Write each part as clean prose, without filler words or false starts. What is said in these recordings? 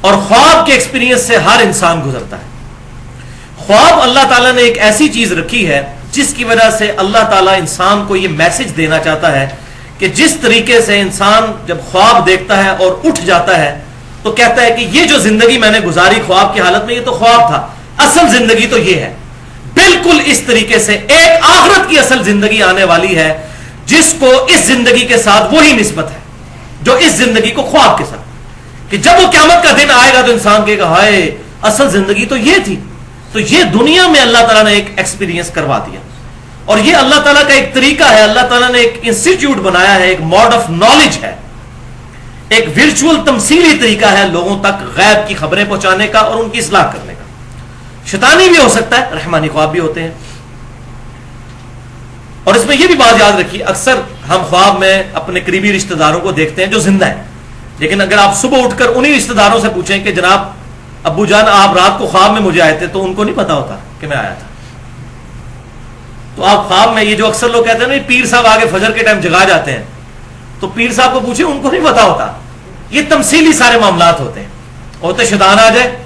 اور خواب کے ایکسپیرینس سے ہر انسان گزرتا ہے. خواب اللہ تعالیٰ نے ایک ایسی چیز رکھی ہے جس کی وجہ سے اللہ تعالیٰ انسان کو یہ میسج دینا چاہتا ہے کہ جس طریقے سے انسان جب خواب دیکھتا ہے اور اٹھ جاتا ہے تو کہتا ہے کہ یہ جو زندگی میں نے گزاری خواب کی حالت میں یہ تو خواب تھا, اصل زندگی تو یہ ہے. بالکل اس طریقے سے ایک آخرت کی اصل زندگی آنے والی ہے جس کو اس زندگی کے ساتھ وہی نسبت ہے جو اس زندگی کو خواب کے ساتھ, کہ جب وہ قیامت کا دن آئے گا تو انسان کہے گا ہائے اصل زندگی تو یہ تھی. تو یہ دنیا میں اللہ تعالیٰ نے ایک ایکسپیرینس کروا دیا, اور یہ اللہ تعالیٰ کا ایک طریقہ ہے. اللہ تعالیٰ نے ایک انسٹیٹیوٹ بنایا ہے, ایک موڈ آف نالج ہے, ایک ورچوئل تمثیلی طریقہ ہے لوگوں تک غیب کی خبریں پہنچانے کا اور ان کی اصلاح کرنے کا. شیطانی بھی ہو سکتا ہے, رحمانی خواب بھی ہوتے ہیں. اور اس میں یہ بھی بات یاد رکھیے, اکثر ہم خواب میں اپنے قریبی رشتہ داروں کو دیکھتے ہیں جو زندہ ہیں, لیکن اگر آپ صبح اٹھ کر انہی رشتہ داروں سے پوچھیں کہ جناب ابو جان آپ رات کو خواب میں مجھے آئے تھے, تو ان کو نہیں پتا ہوتا کہ میں آیا تھا. تو آپ خواب میں یہ جو اکثر لوگ کہتے ہیں نا پیر صاحب آگے فجر کے ٹائم جگا جاتے ہیں, تو پیر صاحب کو پوچھیں ان کو نہیں پتا ہوتا. یہ تمثیلی سارے معاملات ہوتے ہیں. ہوتے شیطان آ جائے,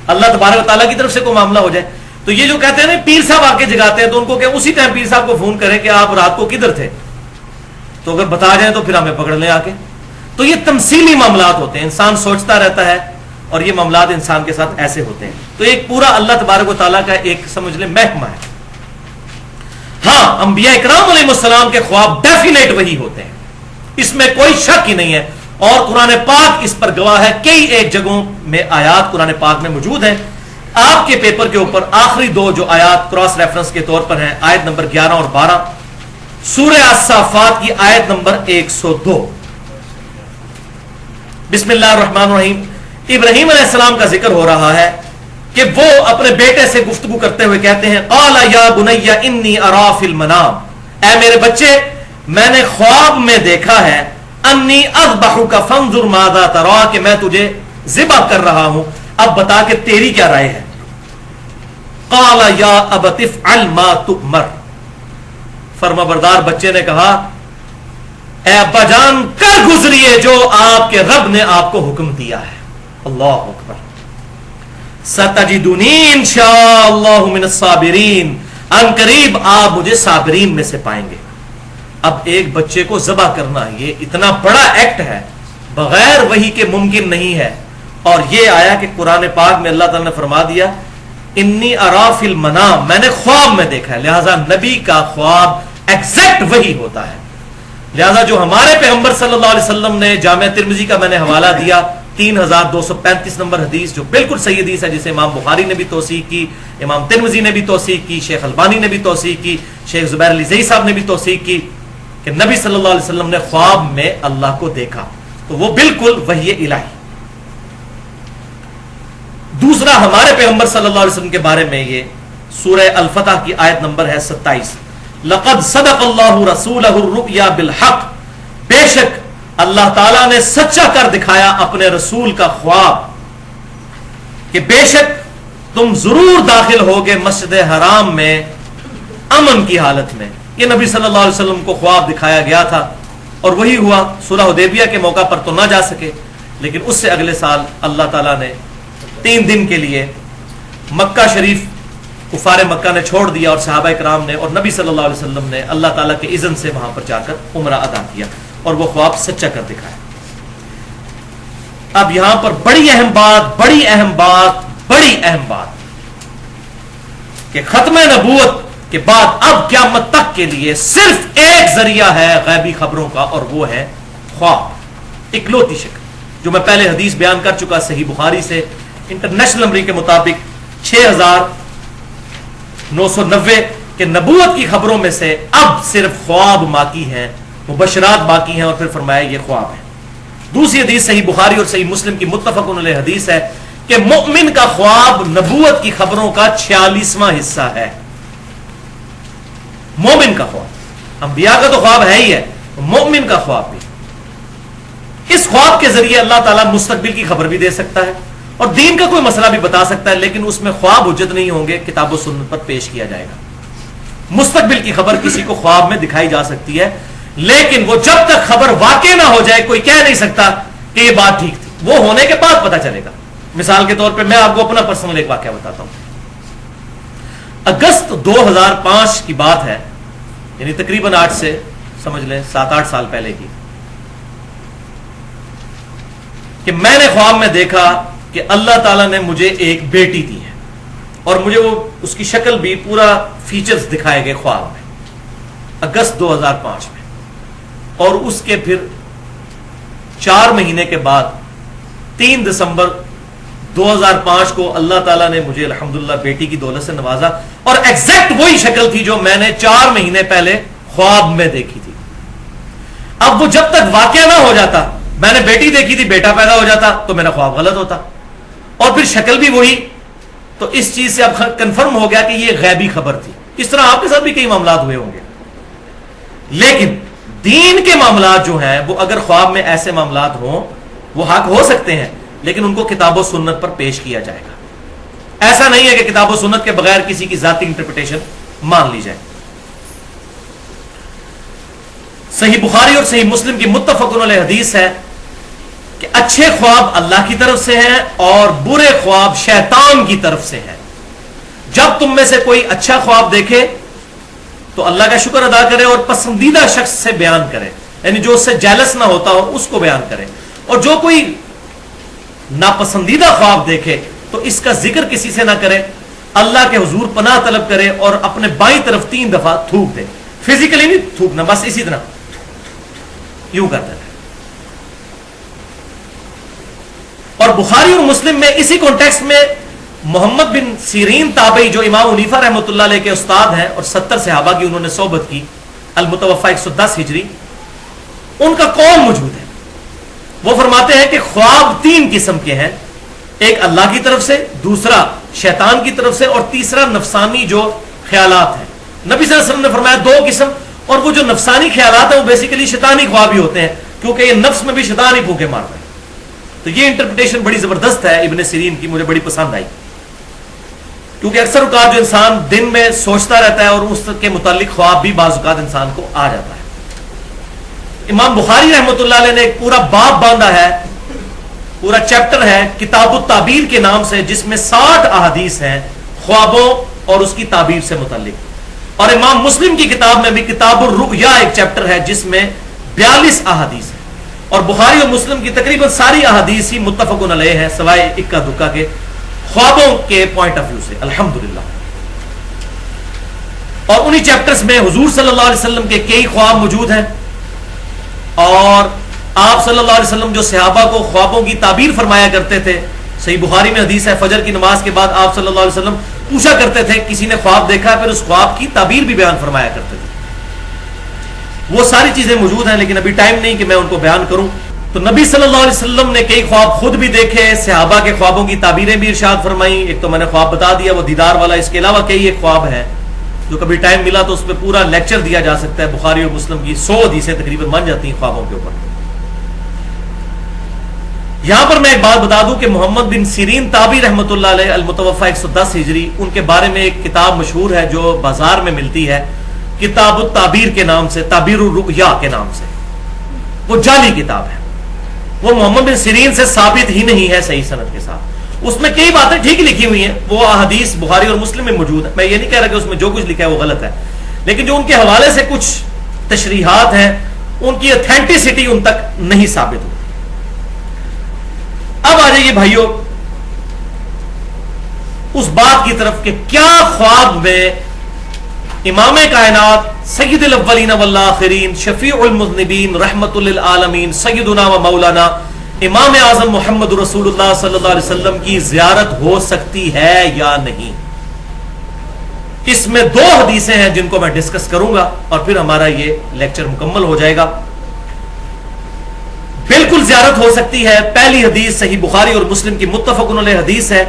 اللہ تبارک و تعالیٰ کی طرف سے کوئی معاملہ ہو جائے, تو یہ جو کہتے ہیں نا پیر صاحب آ کے جگاتے ہیں, تو ان کو کہ اسی ٹائم پیر صاحب کو فون کریں کہ آپ رات کو کدھر تھے, تو اگر بتا جائیں تو پھر ہمیں پکڑ لیں آ کے. تو یہ تمثیلی معاملات ہوتے ہیں, انسان سوچتا رہتا ہے اور یہ معاملات انسان کے ساتھ ایسے ہوتے ہیں. تو ایک پورا اللہ تبارک و تعالیٰ کا ایک سمجھ لیں محکمہ ہے. ہاں انبیاء اکرام علیہ السلام کے خواب ڈیفینیٹ وہی ہوتے ہیں, اس میں کوئی شک ہی نہیں ہے, اور قرآن پاک اس پر گواہ ہے. کئی ایک جگہوں میں آیات قرآن پاک میں موجود ہیں. آپ کے پیپر کے اوپر آخری دو جو آیات کراس ریفرنس کے طور پر ہیں, آیت نمبر 11 اور 12, سورہ الصافات کی آیت نمبر 102. بسم اللہ الرحمن الرحیم. ابراہیم علیہ السلام کا ذکر ہو رہا ہے کہ وہ اپنے بیٹے سے گفتگو کرتے ہوئے کہتے ہیں قال یا بنی انی ارا فی المنام, اے میرے بچے میں نے خواب میں دیکھا ہے, انی اذبحک فانظر ماذا ترى, کہ میں تجھے ذبح کر رہا ہوں, اب بتا کہ تیری کیا رائے ہے. قال یا ابت افعل ما تؤمر, فرما بردار بچے نے کہا اے ابا جان کر گزریے جو آپ کے رب نے آپ کو حکم دیا ہے. اللہ اکبر. ستجدنی انشاءاللہ من الصابرین, ان قریب آپ مجھے صابرین میں سے پائیں گے. اب ایک بچے کو ذبح کرنا یہ اتنا بڑا ایکٹ ہے, بغیر وحی کے ممکن نہیں ہے. اور یہ آیا کہ قرآن پاک میں اللہ تعالیٰ نے فرما دیا انی ارا فی المنام, میں نے خواب میں دیکھا ہے. لہذا نبی کا خواب ایگزیکٹ وہی ہوتا ہے. لہذا جو ہمارے پیغمبر صلی اللہ علیہ وسلم نے, جامعہ ترمذی کا میں نے حوالہ دیا 3235 نمبر حدیث, جو بالکل صحیح حدیث ہے, جسے امام بخاری نے بھی توثیق کی, امام ترمذی نے بھی توثیق کی, شیخ البانی نے بھی توثیق کی, شیخ زبیر علی زئی صاحب نے بھی توثیق کی, کہ نبی صلی اللہ علیہ وسلم نے خواب میں اللہ کو دیکھا. تو وہ بالکل وحی الہی. دوسرا ہمارے پیغمبر صلی اللہ علیہ وسلم کے بارے میں یہ سورہ الفتح کی آیت نمبر ہے 27, لقد صدق اللہ رسولہ الرؤیا بالحق, بے شک اللہ تعالیٰ نے سچا کر دکھایا اپنے رسول کا خواب کہ بے شک تم ضرور داخل ہوگے مسجد حرام میں امن کی حالت میں. یہ نبی صلی اللہ علیہ وسلم کو خواب دکھایا گیا تھا اور وہی ہوا. صلح حدیبیہ کے موقع پر تو نہ جا سکے, لیکن اس سے اگلے سال اللہ تعالیٰ نے 3 دن کے لیے مکہ شریف کفار مکہ نے چھوڑ دیا, اور صحابہ کرام نے اور نبی صلی اللہ علیہ وسلم نے اللہ تعالیٰ کے اذن سے وہاں پر جا کر عمرہ ادا کیا, اور وہ خواب سچا کر دکھایا. اب یہاں پر بڑی اہم بات کہ ختم نبوت کے بعد اب قیامت تک کے لیے صرف ایک ذریعہ ہے غیبی خبروں کا, اور وہ ہے خواب. اکلوتی شکل جو میں پہلے حدیث بیان کر چکا صحیح بخاری سے, انٹرنیشنل نمبر کے مطابق 6990 کے نبوت کی خبروں میں سے اب صرف خواب باقی ہیں, مبشرات باقی ہیں, اور پھر فرمایا یہ خواب ہے. دوسری حدیث صحیح بخاری اور صحیح مسلم کی متفق علیہ حدیث ہے کہ مؤمن کا خواب نبوت کی خبروں کا 46واں حصہ ہے. مومن کا خواب, انبیاء کا تو خواب ہے ہی ہے, مومن کا خواب بھی. اس خواب کے ذریعے اللہ تعالیٰ مستقبل کی خبر بھی دے سکتا ہے اور دین کا کوئی مسئلہ بھی بتا سکتا ہے, لیکن اس میں خواب حجت نہیں ہوں گے, کتاب و سنت پر پیش کیا جائے گا. مستقبل کی خبر کسی کو خواب میں دکھائی جا سکتی ہے, لیکن وہ جب تک خبر واقع نہ ہو جائے کوئی کہہ نہیں سکتا کہ یہ بات ٹھیک تھی. وہ ہونے کے بعد پتہ چلے گا. مثال کے طور پہ میں آپ کو اپنا پرسنل ایک واقعہ بتاتا ہوں. اگست 2005 کی بات ہے, یعنی تقریباً 8 سے سمجھ لیں 7-8 سال پہلے کی, کہ میں نے خواب میں دیکھا کہ اللہ تعالیٰ نے مجھے ایک بیٹی دی ہے, اور مجھے وہ اس کی شکل بھی پورا فیچرز دکھائے گئے خواب میں, اگست 2005 میں. اور اس کے پھر 4 مہینے کے بعد 3 دسمبر 2005 کو اللہ تعالیٰ نے مجھے الحمدللہ بیٹی کی دولت سے نوازا, اور ایگزیکٹ وہی شکل تھی جو میں نے 4 مہینے پہلے خواب میں دیکھی تھی. اب وہ جب تک واقعہ نہ ہو جاتا, میں نے بیٹی دیکھی تھی, بیٹا پیدا ہو جاتا تو میرا خواب غلط ہوتا, اور پھر شکل بھی وہی. تو اس چیز سے اب کنفرم ہو گیا کہ یہ غیبی خبر تھی. اس طرح آپ کے ساتھ بھی کئی معاملات ہوئے ہوں گے. لیکن دین کے معاملات جو ہیں وہ اگر خواب میں ایسے معاملات ہوں, وہ حق ہو سکتے ہیں, لیکن ان کو کتاب و سنت پر پیش کیا جائے گا. ایسا نہیں ہے کہ کتاب و سنت کے بغیر کسی کی ذاتی انٹرپریٹیشن مان لی جائے. صحیح بخاری اور صحیح مسلم کی متفق علیہ حدیث ہے کہ اچھے خواب اللہ کی طرف سے ہیں اور برے خواب شیطان کی طرف سے ہیں. جب تم میں سے کوئی اچھا خواب دیکھے تو اللہ کا شکر ادا کرے اور پسندیدہ شخص سے بیان کرے, یعنی جو اس سے جیلس نہ ہوتا ہو اس کو بیان کرے. اور جو کوئی ناپسندیدہ خواب دیکھے تو اس کا ذکر کسی سے نہ کرے, اللہ کے حضور پناہ طلب کرے اور اپنے بائیں طرف 3 دفعہ تھوک دے. فزیکلی نہیں تھوکنا, بس اسی طرح یوں کرتا ہے. اور بخاری اور مسلم میں اسی کانٹیکسٹ میں محمد بن سیرین تابعی جو امام حنیفہ رحمۃ اللہ علیہ کے استاد ہیں اور 70 صحابہ کی انہوں نے صحبت کی, المتوفی 110 ہجری, ان کا قول موجود ہے. وہ فرماتے ہیں کہ خواب 3 قسم کے ہیں, ایک اللہ کی طرف سے, دوسرا شیطان کی طرف سے, اور تیسرا نفسانی جو خیالات ہیں. نبی صلی اللہ علیہ وسلم نے فرمایا 2 قسم, اور وہ جو نفسانی خیالات ہیں وہ بیسیکلی شیطانی خواب ہی ہوتے ہیں, کیونکہ یہ نفس میں بھی شیطان ہی پھونکے مارتا ہے. تو یہ انٹرپریٹیشن بڑی زبردست ہے ابن سیرین کی, مجھے بڑی پسند آئی, کیونکہ اکثر اوقات جو انسان دن میں سوچتا رہتا ہے اور اس کے متعلق خواب بھی بعض اوقات انسان کو آ جاتا ہے. امام بخاری رحمۃ اللہ علیہ نے ایک پورا باب باندھا ہے, پورا چیپٹر ہے کتاب التعبیر کے نام سے, جس میں 60 احادیث ہیں خوابوں اور اس کی تعبیر سے متعلق. اور امام مسلم کی کتاب میں بھی کتاب الرؤیا ایک چیپٹر ہے جس میں 42 احادیث ہیں. اور بخاری اور مسلم کی تقریباً ساری احادیث ہی متفق علیہ ہیں سوائے اکا دکا کے, خوابوں کے پوائنٹ آف ویو سے الحمدللہ. اور انہی چیپٹرز میں حضور صلی اللہ علیہ وسلم کے کئی خواب موجود ہیں, اور آپ صلی اللہ علیہ وسلم جو صحابہ کو خوابوں کی تعبیر فرمایا کرتے تھے. صحیح بخاری میں حدیث ہے, فجر کی نماز کے بعد آپ صلی اللہ علیہ وسلم پوچھا کرتے تھے, کسی نے خواب دیکھا, پھر اس خواب کی تعبیر بھی بیان فرمایا کرتے تھے. وہ ساری چیزیں موجود ہیں, لیکن ابھی ٹائم نہیں کہ میں ان کو بیان کروں. تو نبی صلی اللہ علیہ وسلم نے کئی خواب خود بھی دیکھے, صحابہ کے خوابوں کی تعبیریں بھی ارشاد فرمائیں. ایک تو میں نے خواب بتا دیا وہ دیدار والا, اس کے علاوہ کئی ایک خواب ہیں جو کبھی ٹائم ملا تو اس پہ پورا لیکچر دیا جا سکتا ہے. بخاری اور مسلم کی 100 حدیثیں تقریباً بن جاتی ہیں خوابوں کے اوپر. یہاں پر میں ایک بات بتا دوں کہ محمد بن سیرین تابعی رحمۃ اللہ علیہ المتوفی 110 ہجری, ان کے بارے میں ایک کتاب مشہور ہے جو بازار میں ملتی ہے, کتاب التعبیر کے نام سے, تعبیر الرؤیا کے نام سے. وہ جعلی کتاب ہے, وہ محمد بن سیرین سے ثابت ہی نہیں ہے صحیح سند کے ساتھ. اس میں کئی باتیں ٹھیک لکھی ہوئی ہیں, وہ احادیث بخاری اور مسلم میں موجود ہے. میں یہ نہیں کہہ رہا کہ اس میں جو کچھ لکھا ہے وہ غلط ہے, لیکن جو ان کے حوالے سے کچھ تشریحات ہیں ان کی اتھینٹسٹی ان تک نہیں ثابت ہوتی. اب آ جائیے بھائیوں اس بات کی طرف کہ کیا خواب میں امام کائنات سید الاولین والآخرین شفیع المذنبین رحمت للعالمین سیدنا و مولانا امام اعظم محمد رسول اللہ صلی اللہ علیہ وسلم کی زیارت ہو سکتی ہے یا نہیں. اس میں 2 حدیثیں ہیں جن کو میں ڈسکس کروں گا اور پھر ہمارا یہ لیکچر مکمل ہو جائے گا. بالکل زیارت ہو سکتی ہے. پہلی حدیث صحیح بخاری اور مسلم کی متفق علیہ حدیث ہے.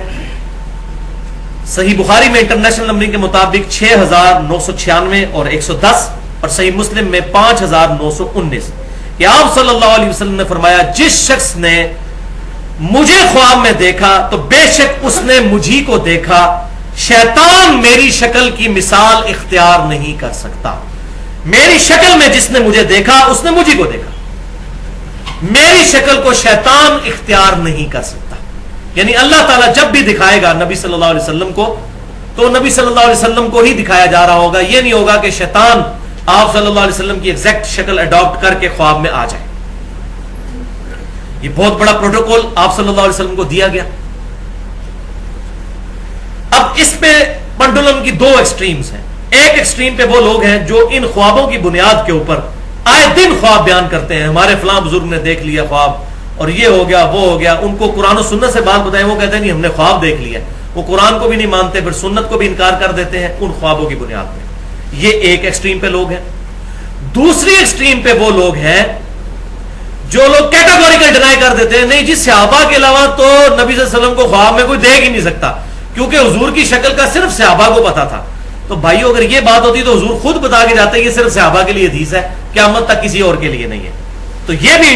صحیح بخاری میں انٹرنیشنل نمبرنگ کے مطابق 6996 اور 110, اور صحیح مسلم میں 5919, کہ آپ صلی اللہ علیہ وسلم نے فرمایا جس شخص نے مجھے خواب میں دیکھا تو بے شک اس نے مجھی کو دیکھا, شیطان میری شکل کی مثال اختیار نہیں کر سکتا. میری شکل میں جس نے مجھے دیکھا اس نے مجھی کو دیکھا. میری شکل کو شیطان اختیار نہیں کر سکتا. یعنی اللہ تعالیٰ جب بھی دکھائے گا نبی صلی اللہ علیہ وسلم کو تو نبی صلی اللہ علیہ وسلم کو ہی دکھایا جا رہا ہوگا. یہ نہیں ہوگا کہ شیطان آپ صلی اللہ علیہ وسلم کی ایگزیکٹ شکل اڈاپٹ کر کے خواب میں آ جائے. یہ بہت بڑا پروٹوکول آپ صلی اللہ علیہ وسلم کو دیا گیا. اب اس پہ پنڈولم کی دو ایکسٹریمز ہیں. ایک ایکسٹریم پہ وہ لوگ ہیں جو ان خوابوں کی بنیاد کے اوپر آئے دن خواب بیان کرتے ہیں. ہمارے فلاں بزرگ نے دیکھ لیا خواب اور یہ ہو گیا وہ ہو گیا. ان کو قرآن و سنت سے بات بتائیں وہ کہتے ہیں نہیں ہم نے خواب دیکھ لیا. وہ قرآن کو بھی نہیں مانتے پھر سنت کو بھی انکار کر دیتے ہیں ان خوابوں کی بنیاد پہ. یہ ایک ایکسٹریم پہ لوگ ہیں. دوسری ایکسٹریم پہ وہ لوگ ہیں جو لوگ کیٹاگوریکل ڈینائی کر دیتے ہیں نہیں جی صحابہ کے علاوہ تو نبی صلی اللہ علیہ وسلم کو خواب میں کوئی دیکھ ہی نہیں سکتا کیونکہ حضور کی شکل کا صرف صحابہ کو پتا تھا. تو بھائیو اگر یہ بات ہوتی تو حضور خود بتا کے جاتے ہیں یہ صرف صحابہ کے لیے حدیث ہے قیامت تک کسی اور کے لیے نہیں ہے. تو یہ بھی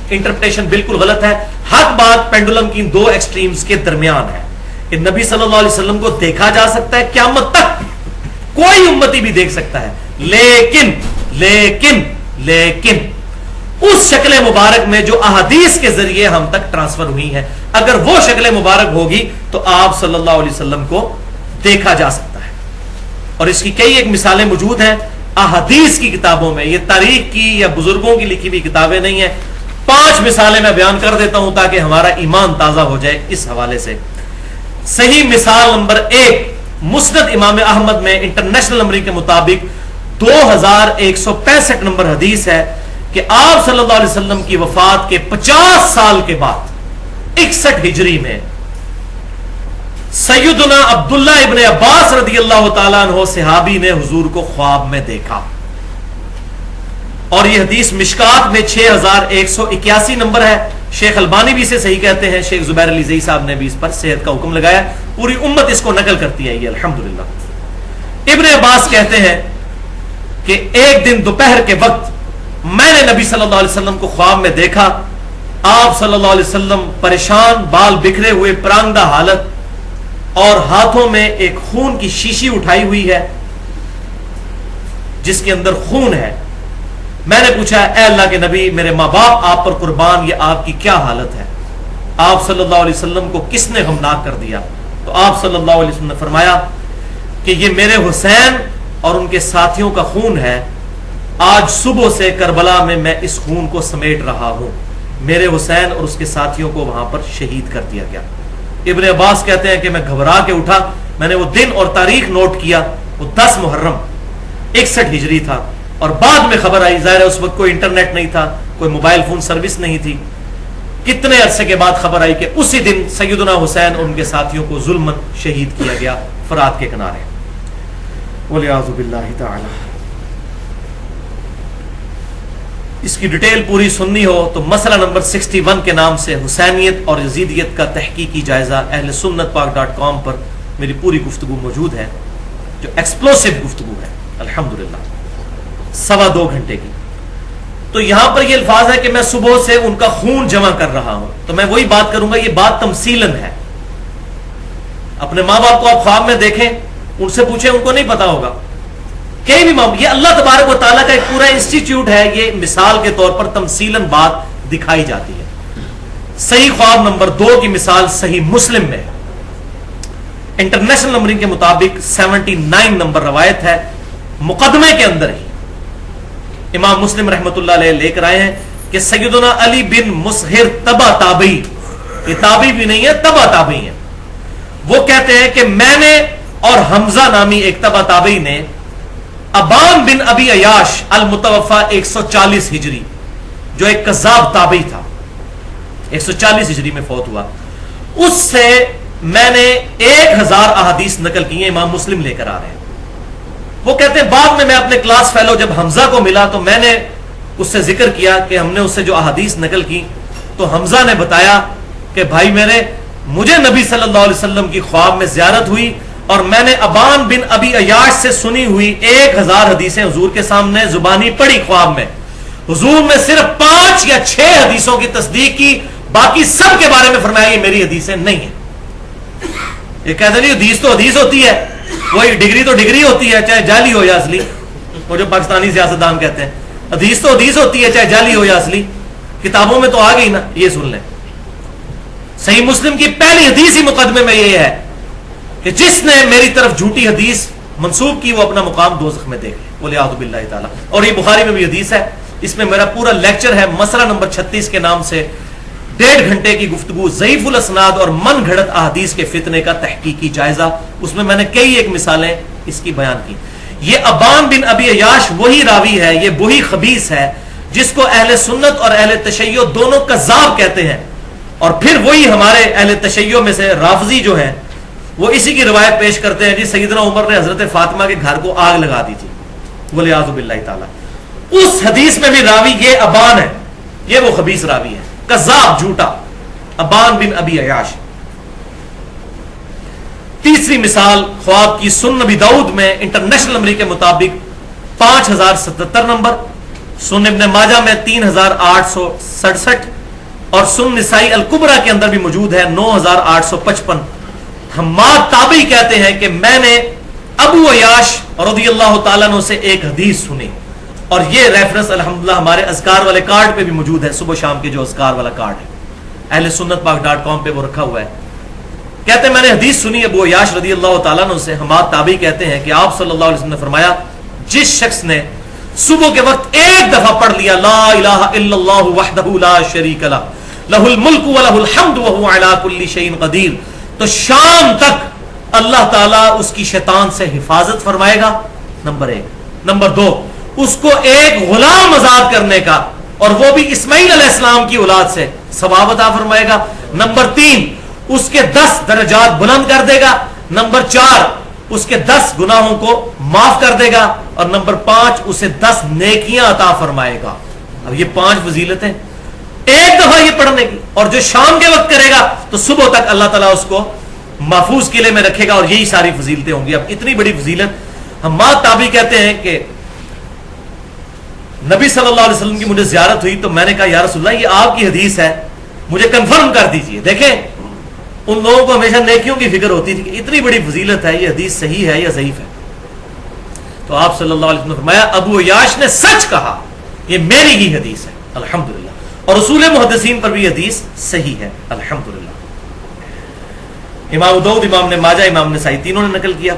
انٹرپریٹیشن بالکل غلط ہے. حق بات پینڈولم کی دو ایکسٹریمز کے درمیان ہے کہ نبی صلی اللہ علیہ وسلم کو دیکھا جا سکتا ہے قیامت تک کوئی امتی بھی دیکھ سکتا ہے لیکن لیکن لیکن اس شکل مبارک میں جو احادیث کے ذریعے ہم تک ٹرانسفر ہوئی ہیں اگر وہ شکل مبارک ہوگی تو آپ صلی اللہ علیہ وسلم کو دیکھا جا سکتا ہے. اور اس کی کئی ایک مثالیں موجود ہیں احادیث کی کتابوں میں. یہ تاریخ کی یا بزرگوں کی لکھی ہوئی کتابیں نہیں ہیں. 5 مثالیں میں بیان کر دیتا ہوں تاکہ ہمارا ایمان تازہ ہو جائے اس حوالے سے. صحیح مثال نمبر 1 مسند امام احمد میں انٹرنیشنل نمبر کے مطابق 2165 نمبر حدیث ہے کہ آپ صلی اللہ علیہ وسلم کی وفات کے 50 سال کے بعد 61 ہجری میں سیدنا عبداللہ ابن عباس رضی اللہ تعالیٰ عنہ صحابی نے حضور کو خواب میں دیکھا. اور یہ حدیث مشکات میں 6181 نمبر ہے. شیخ البانی بھی اسے صحیح کہتے ہیں. شیخ زبیر علی زئی صاحب نے بھی اس پر صحت کا حکم لگایا. پوری امت اس کو نقل کرتی ہے یہ الحمدللہ. ابن عباس کہتے ہیں کہ ایک دن دوپہر کے وقت میں نے نبی صلی اللہ علیہ وسلم کو خواب میں دیکھا. آپ صلی اللہ علیہ وسلم پریشان بال بکھرے ہوئے پرانگدہ حالت اور ہاتھوں میں ایک خون کی شیشی اٹھائی ہوئی ہے جس کے اندر خون ہے. میں نے پوچھا اے اللہ کے نبی میرے ماں باپ آپ پر قربان یہ آپ کی کیا حالت ہے. آپ صلی اللہ علیہ وسلم کو کس نے غمناک کر دیا؟ تو آپ صلی اللہ علیہ وسلم نے فرمایا کہ یہ میرے حسین اور ان کے ساتھیوں کا خون ہے. آج صبح سے کربلا میں اس خون کو سمیٹ رہا ہوں. میرے حسین اور اس کے ساتھیوں کو وہاں پر شہید کر دیا گیا. ابن عباس کہتے ہیں کہ میں گھبرا کے اٹھا. میں نے وہ دن اور تاریخ نوٹ کیا. وہ 10 محرم 61 ہجری تھا. اور بعد میں خبر آئی ظاہر ہے اس وقت کوئی انٹرنیٹ نہیں تھا کوئی موبائل فون سروس نہیں تھی. کتنے عرصے کے بعد خبر آئی کہ اسی دن سیدنا حسین اور ان کے ساتھیوں کو ظلماً شہید کیا گیا فرات کے کنارے. وَلِعَاذُ بِاللَّهِ تَعَالَى. اس کی ڈیٹیل پوری سننی ہو تو مسئلہ نمبر 61 کے نام سے حسینیت اور یزیدیت کا تحقیقی جائزہ اہل سنت پاک.com پر میری پوری گفتگو موجود ہے جو ایکسپلوسیو گفتگو ہے الحمدللہ 2.25 گھنٹے کی. تو یہاں پر یہ الفاظ ہے کہ میں صبح سے ان کا خون جمع کر رہا ہوں. تو میں وہی بات کروں گا. یہ بات تمثیلاً ہے. اپنے ماں باپ کو آپ خواب میں دیکھیں ان سے پوچھیں ان کو نہیں پتا ہوگا کہیں بھی معاملہ. یہ اللہ تبارک و تعالیٰ کا ایک پورا انسٹیٹیوٹ ہے. یہ مثال کے طور پر تمثیلاً بات دکھائی جاتی ہے. صحیح خواب نمبر 2 کی مثال صحیح مسلم میں انٹرنیشنل نمبرنگ کے مطابق 79 نمبر روایت ہے. مقدمے کے اندر ہی امام مسلم رحمۃ اللہ علیہ لے کر آئے ہیں کہ سیدنا علی بن مسہر تبع تابعی, یہ تابعی بھی نہیں ہے تبع تابعی ہے, وہ کہتے ہیں کہ میں نے اور حمزہ نامی ایک تبع تابعی نے ابان بن ابی عیاش المتوفا 140 ہجری جو ایک کذاب تابعی تھا 140 ہجری میں فوت ہوا, اس سے میں نے 1000 احادیث نقل کی ہیں. امام مسلم لے کر آ رہے ہیں. وہ کہتے ہیں بعد میں اپنے کلاس فیلو جب حمزہ کو ملا تو میں نے اس سے ذکر کیا کہ ہم نے اس سے جو احادیث نقل کی تو حمزہ نے بتایا کہ بھائی میرے مجھے نبی صلی اللہ علیہ وسلم کی خواب میں زیارت ہوئی اور میں نے ابان بن ابی عیاش سے سنی ہوئی 1000 حدیثیں حضور کے سامنے زبانی پڑھی خواب میں. حضور میں صرف 5 یا 6 حدیثوں کی تصدیق کی, باقی سب کے بارے میں فرمایا یہ میری حدیثیں نہیں ہیں. یہ کہتے نہیں حدیث تو حدیث ہوتی ہے, وہی ڈگری تو ڈگری ہوتی ہے چاہے جعلی ہو یا اصلی. وہ جو پاکستانی سیاستدان کہتے ہیں حدیث تو حدیث ہوتی ہے چاہے جعلی ہو یا اصلی. کتابوں میں تو آ گئی نا, یہ سن لیں. صحیح مسلم کی پہلی حدیث ہی مقدمے میں یہ ہے کہ جس نے میری طرف جھوٹی حدیث منسوب کی وہ اپنا مقام دوزخ میں دیکھ لے, ولیعوذ باللہ تعالی. اور یہ بخاری میں بھی حدیث ہے, اس میں میرا پورا لیکچر ہے مسئلہ نمبر 36 کے نام سے, 1.5 گھنٹے کی گفتگو, ضعیف الاسناد اور من گھڑت احادیث کے فتنے کا تحقیقی جائزہ. اس میں نے کئی ایک مثالیں اس کی بیان کی. یہ ابان بن ابی عیاش وہی راوی ہے, یہ وہی خبیث ہے جس کو اہل سنت اور اہل تشیع دونوں کذاب کہتے ہیں, اور پھر وہی ہمارے اہل تشیع میں سے رافضی جو ہیں وہ اسی کی روایت پیش کرتے ہیں جی سیدنا عمر نے حضرت فاطمہ کے گھر کو آگ لگا دی تھی, ولیعوذ باللہ تعالی. اس حدیث میں بھی راوی یہ ابان ہے, یہ وہ خبیث راوی ہے, کذاب, جھوٹا, ابان بن ابی عیاش. تیسری مثال خواب کی, سنن نبی داؤد میں انٹرنیشنل نمبر کے مطابق 5077 نمبر, سنن ابن ماجہ میں 3867, اور سنن نسائی الکبریٰ کے اندر بھی موجود ہے 9855. حماد تابعی کہتے ہیں کہ میں نے ابو عیاش رضی اللہ تعالیٰ عنہ سے ایک حدیث سنی, اور یہ ریفرنس الحمدللہ ہمارے اذکار والے کارڈ پہ بھی موجود ہے, صبح شام کے جو اذکار والا کارڈ ہے اہل سنت پاک.com پہ وہ رکھا ہوا ہے. کہتے ہیں میں نے حدیث سنی ابو عیاش رضی اللہ تعالیٰ عنہ سے. حماد تابعی کہتے ہیں کہ آپ صلی اللہ علیہ وسلم نے فرمایا, جس شخص نے صبح کے وقت ایک دفعہ پڑھ لیا لا الہ الا اللہ وحدہ لا شریک لہ لہ الملک ولہ الحمد وہو علی کل شیء قدیر, تو شام تک اللہ تعالیٰ اس کی شیطان سے حفاظت فرمائے گا, نمبر 1. نمبر 2, اس کو ایک غلام آزاد کرنے کا, اور وہ بھی اسماعیل علیہ السلام کی اولاد سے, ثواب عطا فرمائے گا. نمبر 3, اس کے 10 درجات بلند کر دے گا. نمبر 4, اس کے 10 گناہوں کو معاف کر دے گا. اور نمبر 5, اسے 10 نیکیاں عطا فرمائے گا. اب یہ 5 فضیلتیں ایک دفعہ یہ پڑھنے کی, اور جو شام کے وقت کرے گا تو صبح تک اللہ تعالیٰ اس کو محفوظ قلعے میں رکھے گا, اور یہی ساری فضیلتیں ہوں گی. اب اتنی بڑی فضیلت, حماد تابعی کہتے ہیں کہ نبی صلی اللہ علیہ وسلم کی مجھے زیارت ہوئی تو میں نے کہا یا رسول اللہ یہ آپ کی حدیث ہے, مجھے کنفرم کر دیجئے. دیکھیں ان لوگوں کو ہمیشہ نیکیوں کی فکر ہوتی تھی کہ اتنی بڑی فضیلت ہے, یہ حدیث صحیح ہے یا ضعیف ہے. تو آپ صلی اللہ علیہ وسلم نے فرمایا ابو عیاش نے سچ کہا, یہ میری ہی حدیث ہے الحمدللہ, اور اصول محدثین پر بھی یہ حدیث صحیح ہے الحمدللہ. امام داؤد, امام نے ماجہ, امام نسائی تینوں نے نقل کیا.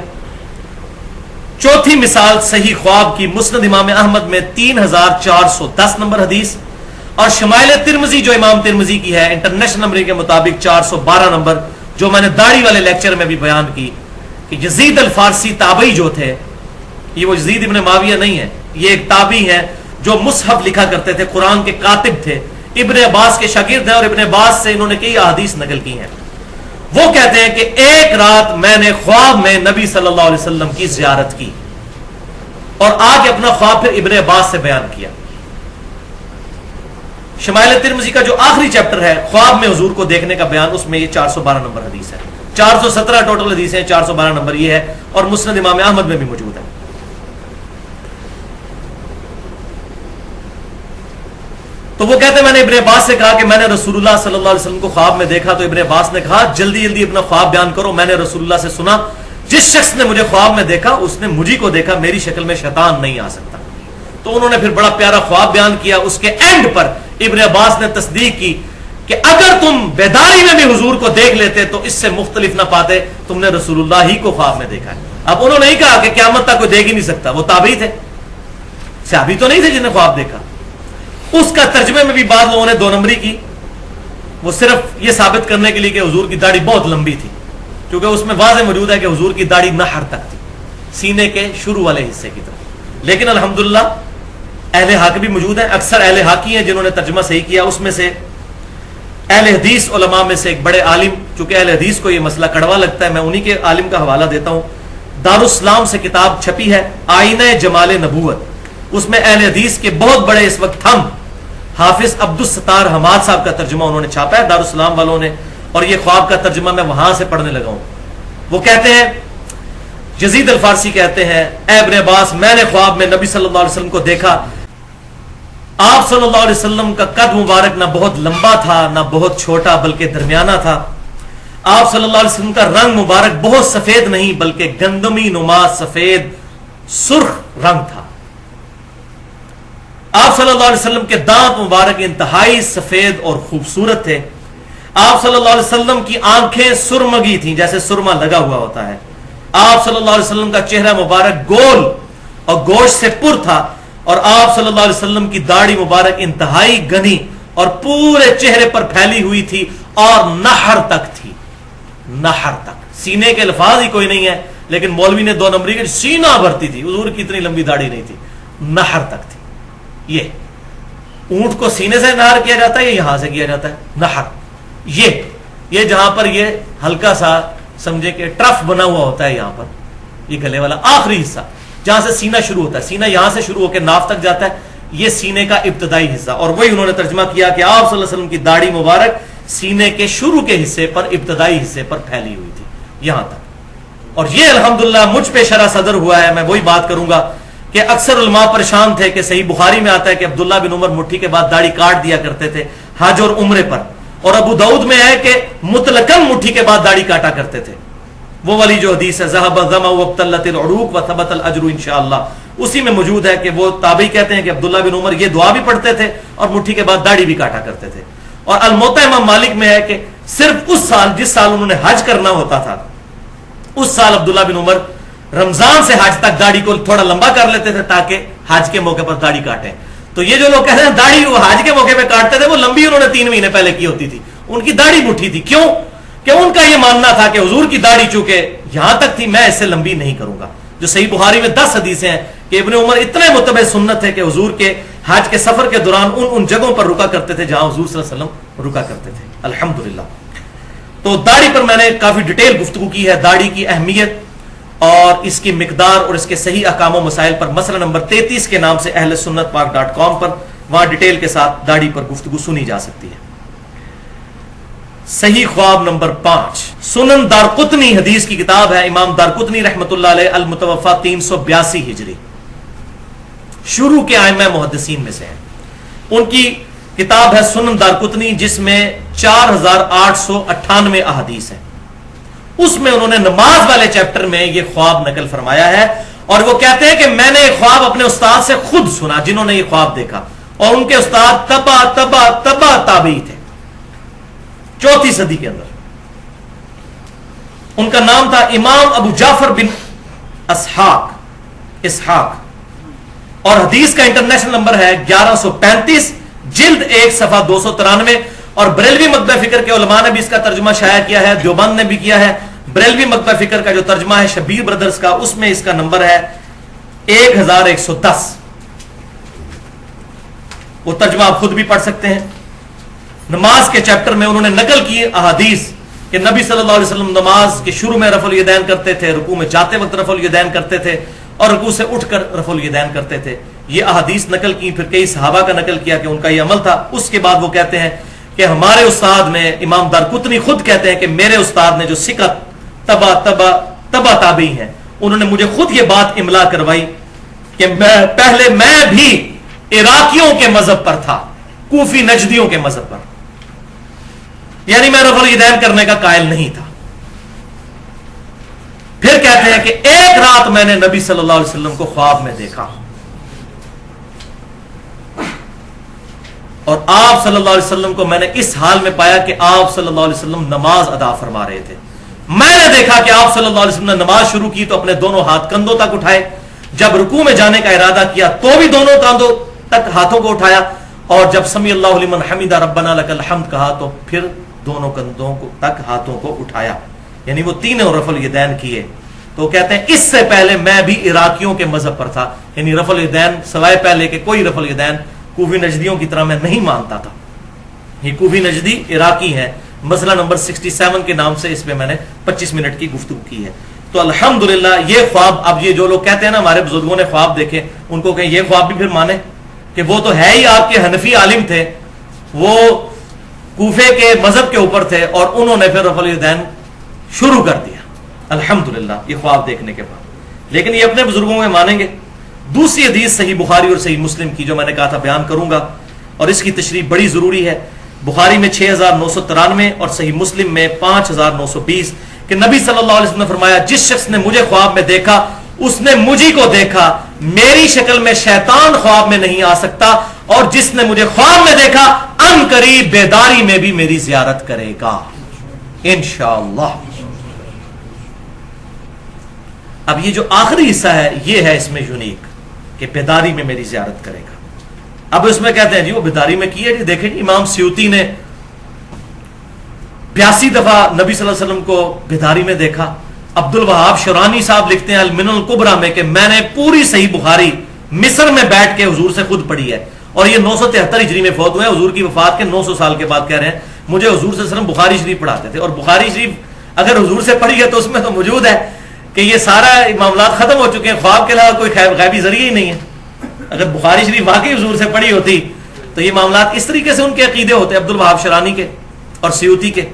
چوتھی مثال صحیح خواب کی, مسند امام احمد میں 3410 نمبر حدیث, اور شمائل ترمذی جو امام ترمذی کی ہے انٹرنیشنل نمبر کے مطابق 412 نمبر, جو میں نے داڑھی والے لیکچر میں بھی بیان کی کہ یزید الفارسی تابعی جو تھے, یہ وہ یزید ابن معاویہ نہیں ہے, یہ ایک تابعی ہے جو مصحف لکھا کرتے تھے, قرآن کے کاتب تھے, ابن عباس کے شاگرد ہیں, اور ابن عباس سے انہوں نے کئی احادیث نقل کی ہیں. وہ کہتے ہیں کہ ایک رات میں نے خواب میں نبی صلی اللہ علیہ وسلم کی زیارت کی, اور آگے اپنا خواب پھر ابن عباس سے بیان کیا. شمائل ترمذی کا جو آخری چیپٹر ہے خواب میں حضور کو دیکھنے کا بیان, اس میں یہ 412 نمبر حدیث ہے. 417 ٹوٹل حدیث ہیں, 412 نمبر یہ ہے, اور مسند امام احمد میں بھی موجود ہے. تو وہ کہتے ہیں میں نے ابن عباس سے کہا کہ میں نے رسول اللہ صلی اللہ علیہ وسلم کو خواب میں دیکھا, تو ابن عباس نے کہا جلدی جلدی اپنا خواب بیان کرو, میں نے رسول اللہ سے سنا جس شخص نے مجھے خواب میں دیکھا اس نے مجھے کو دیکھا, میری شکل میں شیطان نہیں آ سکتا. تو انہوں نے پھر بڑا پیارا خواب بیان کیا. اس کے اینڈ پر ابن عباس نے تصدیق کی کہ اگر تم بیداری میں بھی حضور کو دیکھ لیتے تو اس سے مختلف نہ پاتے, تم نے رسول اللہ ہی کو خواب میں دیکھا ہے. اب انہوں نے نہیں کہا کہ قیامت تک کوئی دیکھ ہی نہیں سکتا, وہ تابعی تھے, صحابی تو نہیں تھے جنہیں خواب دیکھا. اس کا ترجمے میں بھی بعض لوگوں نے 2 نمبری کی, وہ صرف یہ ثابت کرنے کے لیے کہ حضور کی داڑھی بہت لمبی تھی, کیونکہ اس میں واضح موجود ہے کہ حضور کی داڑھی نہر تک تھی, سینے کے شروع والے حصے کی طرف. لیکن الحمدللہ اہل حق بھی موجود ہیں, اکثر اہل حقی ہیں جنہوں نے ترجمہ صحیح کیا. اس میں سے اہل حدیث علماء میں سے ایک بڑے عالم, چونکہ اہل حدیث کو یہ مسئلہ کڑوا لگتا ہے, میں انہی کے عالم کا حوالہ دیتا ہوں. دارالاسلام سے کتاب چھپی ہے آئینہ جمال نبوت, اس میں اہل حدیث کے بہت بڑے اس وقت ہم حافظ عبدالستار حماد صاحب کا ترجمہ انہوں نے چھاپا ہے دارالاسلام والوں نے, اور یہ خواب کا ترجمہ میں وہاں سے پڑھنے لگا ہوں. وہ کہتے ہیں, یزید الفارسی کہتے ہیں, اے ابن عباس میں نے خواب میں نبی صلی اللہ علیہ وسلم کو دیکھا. آپ صلی اللہ علیہ وسلم کا قد مبارک نہ بہت لمبا تھا نہ بہت چھوٹا بلکہ درمیانہ تھا. آپ صلی اللہ علیہ وسلم کا رنگ مبارک بہت سفید نہیں بلکہ گندمی نما سفید سرخ رنگ تھا. آپ صلی اللہ علیہ وسلم کے دانت مبارک انتہائی سفید اور خوبصورت تھے. آپ صلی اللہ علیہ وسلم کی آنکھیں سرمگی تھیں جیسے سرما لگا ہوا ہوتا ہے. آپ صلی اللہ علیہ وسلم کا چہرہ مبارک گول اور گوشت سے پر تھا, اور آپ صلی اللہ علیہ وسلم کی داڑھی مبارک انتہائی گھنی اور پورے چہرے پر پھیلی ہوئی تھی اور نہر تک تھی. نہر تک, سینے کے الفاظ ہی کوئی نہیں ہے, لیکن مولوی نے 2 نمبری کے سینہ بھرتی تھی. حضور کی اتنی لمبی داڑھی نہیں تھی, نہر تک تھی. یہ اونٹ کو سینے سے نہر کیا جاتا ہے یا یہاں سے کیا جاتا ہے نہر؟ یہ جہاں پر یہ ہلکا سا سمجھے کہ ٹرف بنا ہوا ہوتا ہے, یہاں پر یہ گلے والا آخری حصہ جہاں سے سینہ شروع ہوتا ہے, سینہ یہاں سے شروع ہو کے ناف تک جاتا ہے, یہ سینے کا ابتدائی حصہ. اور وہی انہوں نے ترجمہ کیا کہ آپ صلی اللہ علیہ وسلم کی داڑھی مبارک سینے کے شروع کے حصے پر, ابتدائی حصے پر پھیلی ہوئی تھی یہاں تک. اور یہ الحمدللہ مجھ پہ شرح صدر ہوا ہے. میں وہی بات کروں گا کہ اکثر علماء پریشان تھے کہ صحیح بخاری میں آتا ہے کہ عبداللہ بن عمر مٹھی کے بعد داڑھی کاٹ دیا کرتے تھے حج اور عمرے پر, اور ابو داؤد میں ہے کہ مطلقاً مٹھی کے بعد داڑھی کاٹا کرتے تھے. وہ والی جو حدیث ہے ذهب الظمأ وابتلت العروق وثبت الاجر انشاءاللہ, اسی میں موجود ہے کہ وہ تابعی کہتے ہیں کہ عبداللہ بن عمر یہ دعا بھی پڑھتے تھے اور مٹھی کے بعد داڑھی بھی کاٹا کرتے تھے. اور الموطا امام مالک میں ہے کہ صرف اس سال جس سال انہوں نے حج کرنا ہوتا تھا اس سال عبداللہ بن عمر رمضان سے حج تک داڑھی کو تھوڑا لمبا کر لیتے تھے تاکہ حج کے موقع پر داڑھی کاٹیں. تو یہ جو لوگ کہتے ہیں داڑھی وہ حج کے موقع پہ کاٹتے تھے, وہ لمبی انہوں نے 3 مہینے پہلے کی ہوتی تھی, ان کی داڑھی مٹھی تھی. کیوں کہ ان کا یہ ماننا تھا کہ حضور کی داڑھی چونکہ یہاں تک تھی میں اس سے لمبی نہیں کروں گا. جو صحیح بخاری میں 10 حدیثیں ہیں کہ ابن عمر اتنے متبع سنت ہے کہ حضور کے حج کے سفر کے دوران ان جگہوں پر رکا کرتے تھے جہاں حضور صلی اللہ علیہ وسلم رکا کرتے تھے. الحمدللہ. تو داڑھی پر میں نے کافی ڈیٹیل گفتگو کی ہے, داڑھی کی اہمیت اور اس کی مقدار اور اس کے صحیح احکام و مسائل پر مسئلہ نمبر 33 کے نام سے اہل سنت پاک.com پر, وہاں ڈیٹیل کے ساتھ داڑھی پر گفتگو سنی جا سکتی ہے. صحیح خواب نمبر 5 سنن دارقطنی حدیث کی کتاب ہے. امام دارقطنی رحمۃ اللہ علیہ المتوفا 382 ہجری, شروع کے ائمہ محدثین میں سے ہیں. ان کی کتاب ہے سنن دارقطنی جس میں 4898 احادیث ہیں. اس میں انہوں نے نماز والے چیپٹر میں یہ خواب نقل فرمایا ہے, اور وہ کہتے ہیں کہ میں نے یہ خواب اپنے استاد سے خود سنا جنہوں نے یہ خواب دیکھا, اور ان کے استاد تبا تابعی تھے 4 صدی کے اندر. ان کا نام تھا امام ابو جعفر بن اسحاق, اور حدیث کا انٹرنیشنل نمبر ہے 1135, جلد 1 صفحہ 293. اور بریلوی مکتبہ فکر کے علماء نے بھی اس کا ترجمہ شائع کیا ہے, دیوبند نے بھی کیا ہے. بریلوی مکتبہ فکر کا جو ترجمہ ہے شبیر برادرز کا, اس میں اس کا نمبر ہے 1110. وہ ترجمہ آپ خود بھی پڑھ سکتے ہیں. نماز کے چیپٹر میں انہوں نے نقل کی احادیث کہ نبی صلی اللہ علیہ وسلم نماز کے شروع میں رفع الیدین کرتے تھے, رکوع میں جاتے وقت رفع الیدین کرتے تھے, اور رکوع سے اٹھ کر رفع الیدین کرتے تھے. یہ احادیث نقل کی, پھر کئی صحابہ کا نقل کیا کہ ان کا یہ عمل تھا. اس کے بعد وہ کہتے ہیں کہ ہمارے استاد نے, امام دارقطنی خود کہتے ہیں کہ میرے استاد نے جو ثقت تبا تابعی ہیں, انہوں نے مجھے خود یہ بات املا کروائی کہ پہلے میں بھی عراقیوں کے مذہب پر تھا, کوفی نجدیوں کے مذہب پر, یعنی میں رفع الیدین کرنے کا قائل نہیں تھا. پھر کہتے ہیں کہ ایک رات میں نے نبی صلی اللہ علیہ وسلم کو خواب میں دیکھا, اور آپ صلی اللہ علیہ وسلم کو میں نے اس حال میں پایا کہ آپ صلی اللہ علیہ وسلم نماز ادا فرما رہے تھے. میں نے دیکھا کہ آپ صلی اللہ علیہ وسلم نے نماز شروع کی تو اپنے دونوں ہاتھ کندھوں تک اٹھائے, جب رکوع میں جانے کا ارادہ کیا تو بھی دونوں کندھوں تک ہاتھوں کو اٹھایا, اور جب سمی اللہ لمن حمدہ ربنا لک الحمد کہا تو پھر دونوں کندھوں تک ہاتھوں کو اٹھایا, یعنی وہ تینوں رفع الیدین کیے. تو کہتے ہیں اس سے پہلے میں بھی عراقیوں کے مذہب پر تھا, یعنی رفع الیدین سوائے پہلے کہ کوئی رفع الیدین کوفی نجدیوں کی طرح میں نہیں مانتا تھا. یہ کوفی نجدی عراقی ہیں. مسئلہ نمبر 67 کے نام سے اس پہ میں نے 25 منٹ کی گفتگو کی ہے. تو الحمدللہ یہ خواب, اب یہ جو لوگ کہتے ہیں نا ہمارے بزرگوں نے خواب دیکھے, ان کو کہیں یہ خواب بھی پھر مانے کہ وہ تو ہے ہی آپ کے حنفی عالم تھے, وہ کوفے کے مذہب کے اوپر تھے, اور انہوں نے پھر رفع الیدین شروع کر دیا الحمدللہ یہ خواب دیکھنے کے بعد. لیکن یہ اپنے بزرگوں میں مانیں گے. دوسری حدیث صحیح بخاری اور صحیح مسلم کی جو میں نے کہا تھا بیان کروں گا, اور اس کی تشریح بڑی ضروری ہے. بخاری میں 6993 اور صحیح مسلم میں 5920 کہ نبی صلی اللہ علیہ وسلم نے فرمایا جس شخص نے مجھے خواب میں دیکھا اس نے مجھی کو دیکھا میری شکل میں شیطان خواب میں نہیں آ سکتا، اور جس نے مجھے خواب میں دیکھا ان قریب بیداری میں بھی میری زیارت کرے گا انشاءاللہ۔ اب یہ جو آخری حصہ ہے یہ ہے اس میں یونیک کہ بیداری میں میری زیارت کرے گا۔ اب اس میں کہتے ہیں جی وہ بیداری میں کی ہے جی، دیکھیں جی امام سیوطی نے 82 دفعہ نبی صلی اللہ علیہ وسلم کو بیداری میں دیکھا۔ عبد الوہاب شرانی صاحب لکھتے ہیں المنن الکبریٰ میں کہ میں نے پوری صحیح بخاری مصر میں بیٹھ کے حضور سے خود پڑھی ہے، اور یہ 973 ہجری میں فوت ہوئے ہیں، حضور کی وفات کے 900 سال کے بعد کہہ رہے ہیں مجھے حضور صلی اللہ علیہ وسلم بخاری شریف پڑھاتے تھے، اور بخاری شریف اگر حضور سے پڑھی ہے تو اس میں تو موجود ہے کہ یہ سارا معاملات ختم ہو چکے ہیں، خواب کے علاوہ کوئی غیبی ذریعہ ہی نہیں ہے۔ اگر بخاری شریف واقعی حضور سے پڑھی ہوتی تو یہ معاملات اس طریقے سے ان کے عقیدے ہوتے عبد الوہاب شرانی کے اور سیوطی کے۔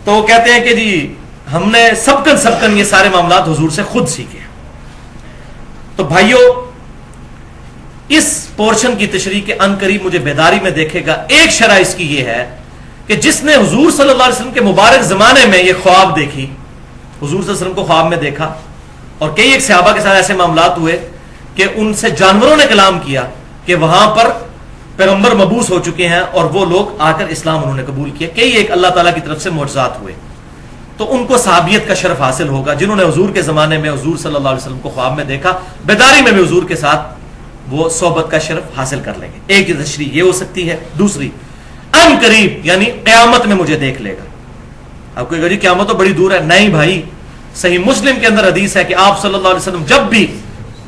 تو وہ کہتے ہیں کہ جی ہم نے سبکن یہ سارے معاملات حضور سے خود سیکھے۔ تو بھائیو اس پورشن کی تشریح کے ان قریب مجھے بیداری میں دیکھے گا، ایک شرح اس کی یہ ہے کہ جس نے حضور صلی اللہ علیہ وسلم کے مبارک زمانے میں یہ خواب دیکھی، حضور صلی اللہ علیہ وسلم کو خواب میں دیکھا، اور کئی ایک صحابہ کے ساتھ ایسے معاملات ہوئے کہ ان سے جانوروں نے کلام کیا کہ وہاں پر پیغمبر مبعوث ہو چکے ہیں، اور وہ لوگ آ کر اسلام انہوں نے قبول کیا، کئی ایک اللہ تعالیٰ کی طرف سے معجزات ہوئے، تو ان کو صحابیت کا شرف حاصل ہوگا جنہوں نے حضور کے زمانے میں حضور صلی اللہ علیہ وسلم کو خواب میں دیکھا، بیداری میں بھی حضور کے ساتھ وہ صحبت کا شرف حاصل کر لیں گے۔ ایک تشریح یہ ہو سکتی ہے۔ دوسری ان قریب یعنی قیامت میں مجھے دیکھ لے گا۔ اب کوئی گھڑی قیامت تو بڑی دور ہے، نہیں بھائی، صحیح مسلم کے اندر حدیث ہے کہ آپ صلی اللہ علیہ وسلم جب بھی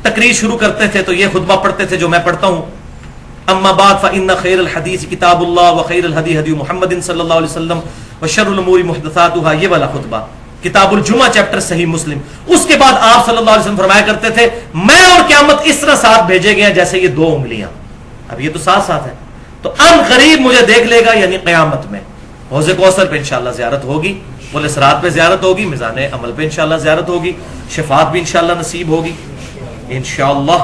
تقریر شروع کرتے تھے تو یہ خطبہ پڑھتے تھے جو میں پڑھتا ہوں، اما بعد فإن خیر الحدیث کتاب اللہ وخیر الہدی ہدی محمد صلی اللہ علیہ وسلم وشر الامور محدثاتها، یہ والا خطبہ کتاب الجمعہ چیپٹر صحیح مسلم۔ اس کے بعد آپ صلی اللہ علیہ وسلم فرمایا کرتے تھے میں اور قیامت اس طرح ساتھ بھیجے گئے ہیں جیسے یہ دو انگلیاں، اب یہ تو ساتھ ساتھ ہے، تو ان قریب مجھے دیکھ لے گا یعنی قیامت میں۔ حوض کوثر پہ انشاءاللہ زیارت ہوگی، پل صراط پہ زیارت ہوگی، میزان عمل پہ انشاءاللہ زیارت ہوگی، شفاعت بھی انشاءاللہ نصیب ہوگی انشاءاللہ۔